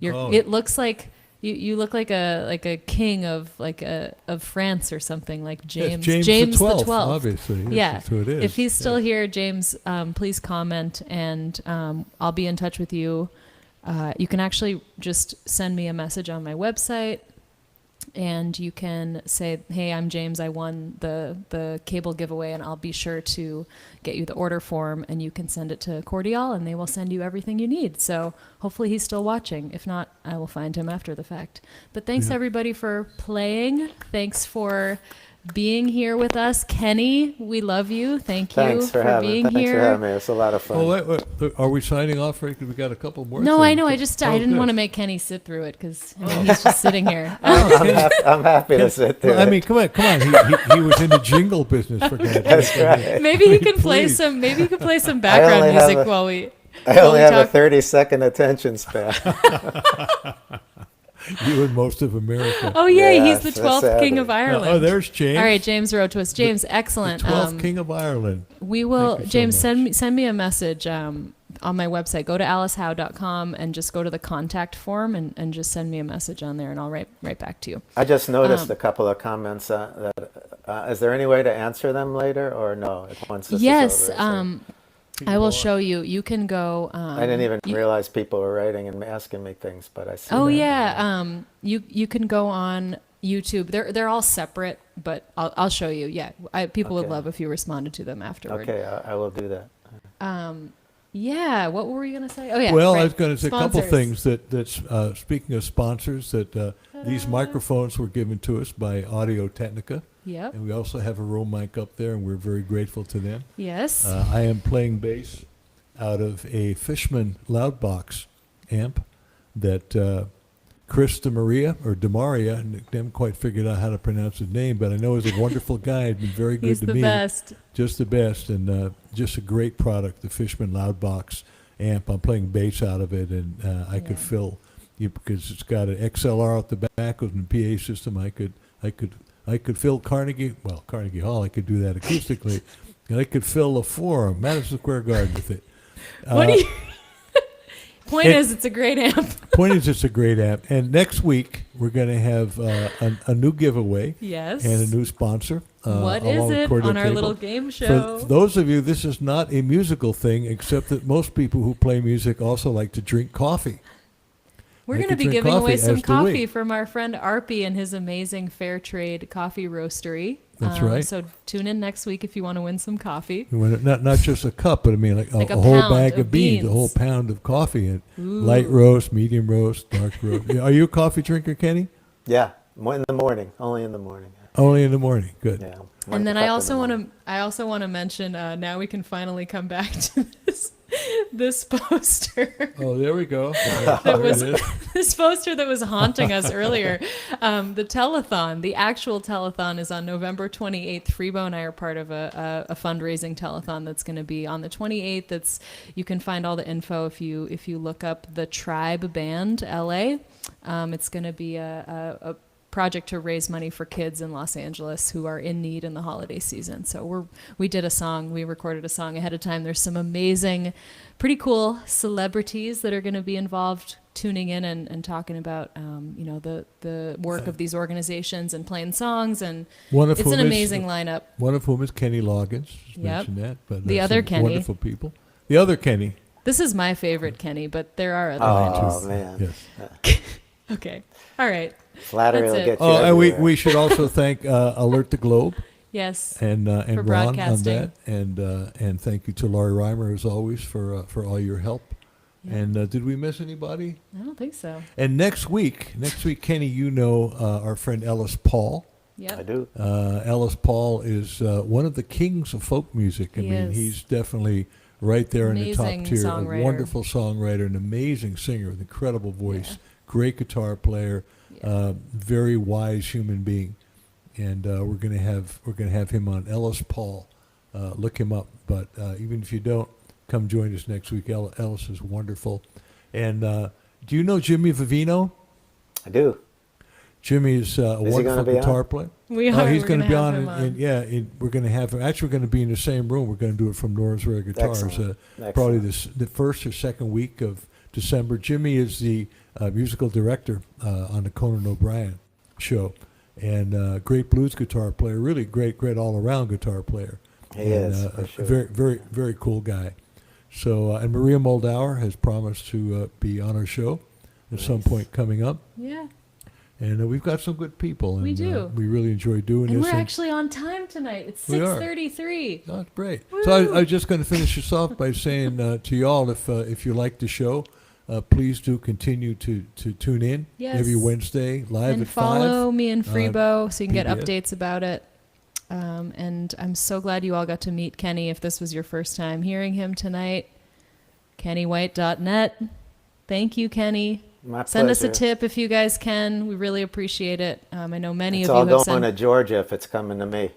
It looks like You look like a king of of France or something, like James. Yes, James the 12th, 12th. obviously. Yes, Yeah. that's who it is. If he's still here, James, please comment, and I'll be in touch with you. You can actually just send me a message on my website, and you can say, hey, I'm James, I won the cable giveaway, and I'll be sure to get you the order form, and you can send it to Cordial, and they will send you everything you need. So hopefully he's still watching. If not, I will find him after the fact. But thanks everybody for playing. Thanks for being here with us. Kenny, we love you. Thank you for being here. Thanks for having me. It's a lot of fun. Oh, wait. Are we signing off? Right? Because we got a couple more. No, things. I know. I didn't want to make Kenny sit through it because he's just sitting here. I'm happy to sit there. Well, I mean, come on. He was in the jingle business for God's That's sake. right. Maybe he can play Please. some. Maybe he can play some background music while we. I only have a 30-second attention span. You and most of America. Oh yeah, Yes, he's the that's 12th king sadly. of Ireland. Oh, there's James. All right, James wrote to us. James, excellent. 12th king of Ireland. We will, Thank you so James, much. send me a message on my website. Go to alicehow.com and just go to the contact form and just send me a message on there, and I'll write back to you. I just noticed a couple of comments. Is there any way to answer them later, or no? Once this Yes, is over, I will show you. You can go. I didn't even realize people were writing and asking me things, but I see. Oh that. yeah, you can go on YouTube. They're all separate, but I'll show you. Yeah, people would Okay. love if you responded to them afterward. Okay, I will do that. Yeah, what were we gonna say? Oh yeah. Well, right. I was going to say a couple Sponsors. things that speaking of sponsors, that these microphones were given to us by Audio Technica, Yep. and we also have a room mic up there, and we're very grateful to them. Yes. I am playing bass out of a Fishman Loudbox amp that Chris DeMaria, I haven't quite figured out how to pronounce his name, but I know he's a wonderful guy. He's been very good He's to the me. best. Just the best, and just a great product, the Fishman Loudbox amp. I'm playing bass out of it, and I could fill, because it's got an XLR out the back with a PA system. I could fill Carnegie Hall. I could do that acoustically, and I could fill a Forum, Madison Square Garden with it. What do you? Point is, it's a great amp. Point is, it's a great amp. And next week, we're going to have a new giveaway Yes. and a new sponsor. What along is with it Cordial on our Cable. little game show? For those of you, this is not a musical thing, except that most people who play music also like to drink coffee. We're I going to could be drink giving away coffee some as do we. coffee from our friend Arpy and his amazing fair trade coffee roastery. That's right. So tune in next week if you want to win some coffee. Not just a cup, but I mean like a a whole pound bag of of beans, a beans. whole pound of coffee, and Ooh. light roast, medium roast, dark roast. Are you a coffee drinker, Kenny? Yeah, in the morning, only in the morning. Only in the morning. Good. Yeah. And then I also want to mention. Now we can finally come back to this poster. Oh, there we go. That was this poster that was haunting us earlier. The telethon, the actual telethon, is on November 28th. Freebo and I are part of a fundraising telethon that's going to be on the 28th. You can find all the info if you look up the Tribe Band LA. It's going to be a project to raise money for kids in Los Angeles who are in need in the holiday season. So we recorded a song ahead of time. There's some amazing, pretty cool celebrities that are going to be involved tuning in and talking about the work of these organizations and playing songs, and it's an amazing lineup. One of whom is Kenny Loggins. Just Yep. mentioned that, but The other some Kenny. wonderful people. The other Kenny. This is my favorite Kenny, but there are other Oh Kennys. man, Yes. Okay. All right. flattery That's will it. get you. Oh, and everywhere. we should also thank Alert the Globe Yes. and For Ron on broadcasting. that, and thank you to Laurie Reimer as always for all your help. Yeah. And did we miss anybody? I don't think so. And next week, Kenny, our friend Ellis Paul. Yep. I do. Ellis Paul is one of the kings of folk music. He is. He's definitely right there in the Amazing top tier. songwriter. A wonderful songwriter, an amazing singer with incredible voice, Yeah. great guitar player, Yeah. very wise human being. And we're gonna have him on. Ellis Paul, look him up. But even if you don't, come join us next week. Ellis is wonderful. And do you know Jimmy Vivino? I do. Jimmy is a he wonderful gonna be on? guitar player. We are. He's We're going to be have on, him we're going to have him. Actually, we're going to be in the same room. We're going to do it from Nora's Rare Guitars. Excellent. Probably Excellent. the first or second week of December. Jimmy is the musical director on the Conan O'Brien show, and great blues guitar player, really great all-around guitar player. He is, for sure. Very, very cool guy. So, and Maria Moldauer has promised to be on our show at some point coming up. Yeah. And we've got some good people. And, We do. We really enjoy doing And this. we're actually on time tonight. It's 6:33. Oh, that's great. Woo. So I was just going to finish this off by saying to y'all, if you like the show, please do continue to tune in every Wednesday live and at 5. Follow me and Freebo so you can get PBS. updates about it. And I'm so glad you all got to meet Kenny if this was your first time hearing him tonight. KennyWhite.net. Thank you, Kenny. My Send us a pleasure. tip if you guys can. We really appreciate it. I know many It's of all you have going to sent. Georgia if it's coming to me.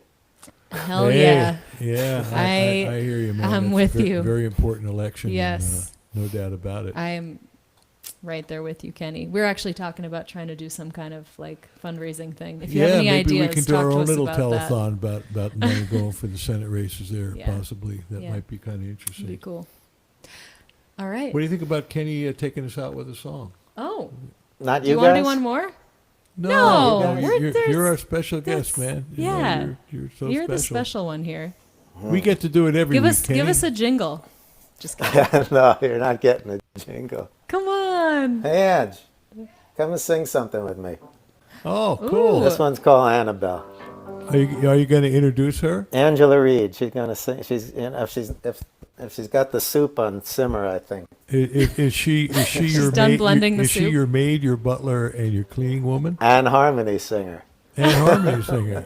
Hell Hey, yeah. Yeah, I hear you, man. I'm That's with a you. Very important election. Yes. And, no doubt about it. I am right there with you, Kenny. We're actually talking about trying to do some kind of like fundraising thing. If you have any maybe ideas, we can do talk our to own us little about that. telethon about money going for the Senate races there, Yeah. possibly. That Yeah. might be kind of It'd interesting. be cool. All right. What do you think about Kenny taking us out with a song? Oh, Not do you you want to guys? do one more? No, No, you're our special guest, man. You know, Yeah. you're so You're special. the special one here. We get to do it every Give week. us Kenny. a jingle. Just kidding. No, you're not getting a jingle. Come on. Hey, Ange, come and sing something with me. Oh, cool. Ooh. This one's called Annabelle. Are you going to introduce her? Angela Reed. She's gonna sing. She's if she's got the soup on simmer, I think. Is she your done maid? blending the is she soup. your maid, your butler, and your cleaning woman, And harmony singer. and harmony singer?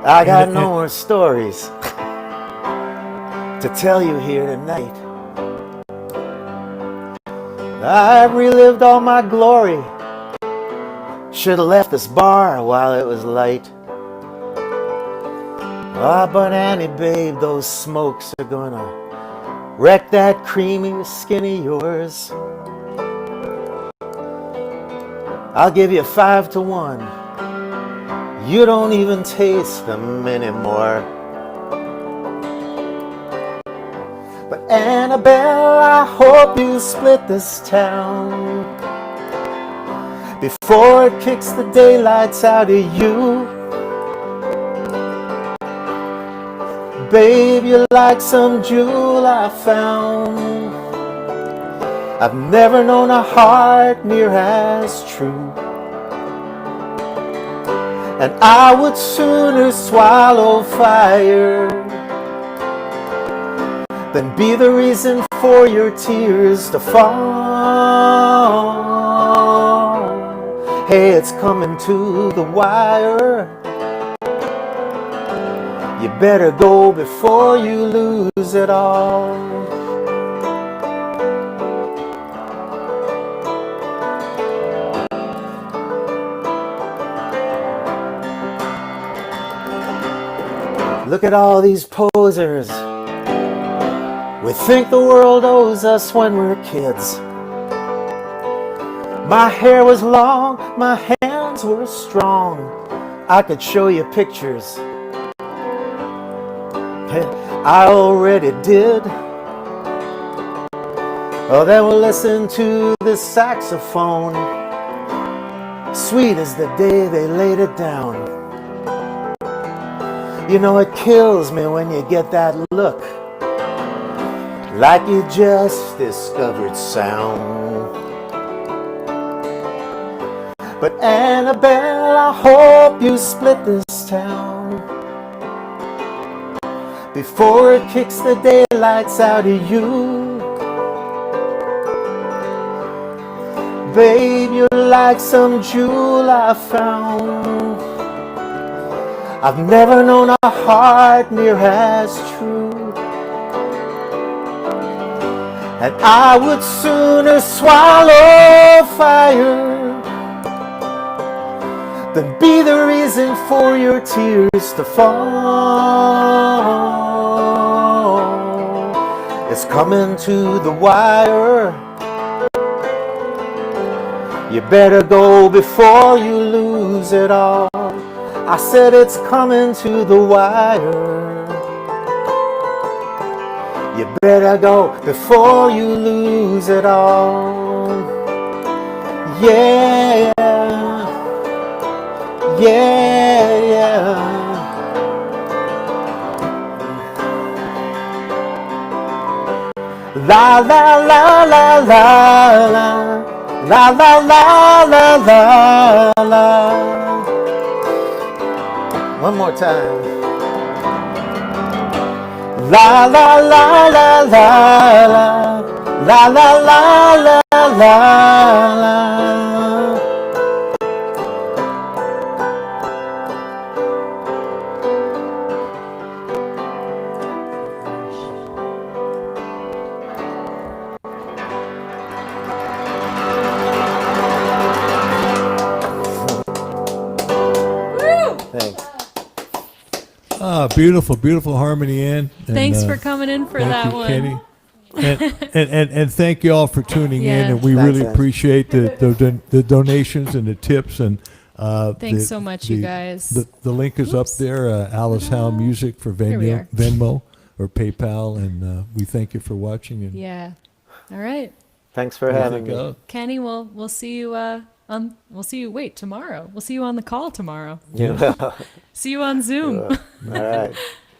I got no more stories to tell you here tonight. I've relived all my glory. Should have left this bar while it was light. Ah, but Annie, babe, those smokes are gonna wreck that creamy skin of yours. I'll give you 5 to 1. You don't even taste them anymore. But Annabelle, I hope you split this town before it kicks the daylights out of you. Babe, you're like some jewel I found. I've never known a heart near as true. And I would sooner swallow fire than be the reason for your tears to fall. Hey, it's coming to the wire. You better go before you lose it all. Look at all these posers. We think the world owes us when we're kids. My hair was long, my hands were strong. I could show you pictures. I already did. Oh, then we'll listen to the saxophone. Sweet as the day they laid it down. You know it kills me when you get that look, like you just discovered sound. But Annabelle, I hope you split this town before it kicks the daylights out of you. Babe, you're like some jewel I found. I've never known a heart near as true. And I would sooner swallow fire than be the reason for your tears to fall. It's coming to the wire. You better go before you lose it all. I said it's coming to the wire. You better go before you lose it all. Yeah, yeah, yeah. La la la la la la. La la la la la la. One more time. La la la la la la. La la la la la la. Thanks. Ah, beautiful, beautiful harmony, Ann. And, Thanks for coming in for that you, one. Kenny. And thank you all for tuning in, Yeah. and we Thanks, really Ann. appreciate the donations and the tips. And Thanks so much, you guys. The link is up there. Alice Howe Music for Here we are. Venmo or PayPal, and we thank you for watching. And Yeah. All right. Thanks for having me. Kenny, we'll see you tomorrow. We'll see you on the call tomorrow. Yeah. See you on Zoom. All right.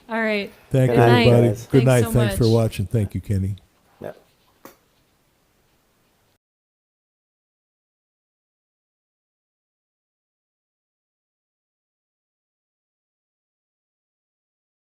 All right. Thank Good you, night, everybody. guys. Good Thanks night. so Thanks for much. watching. Thank you, Kenny.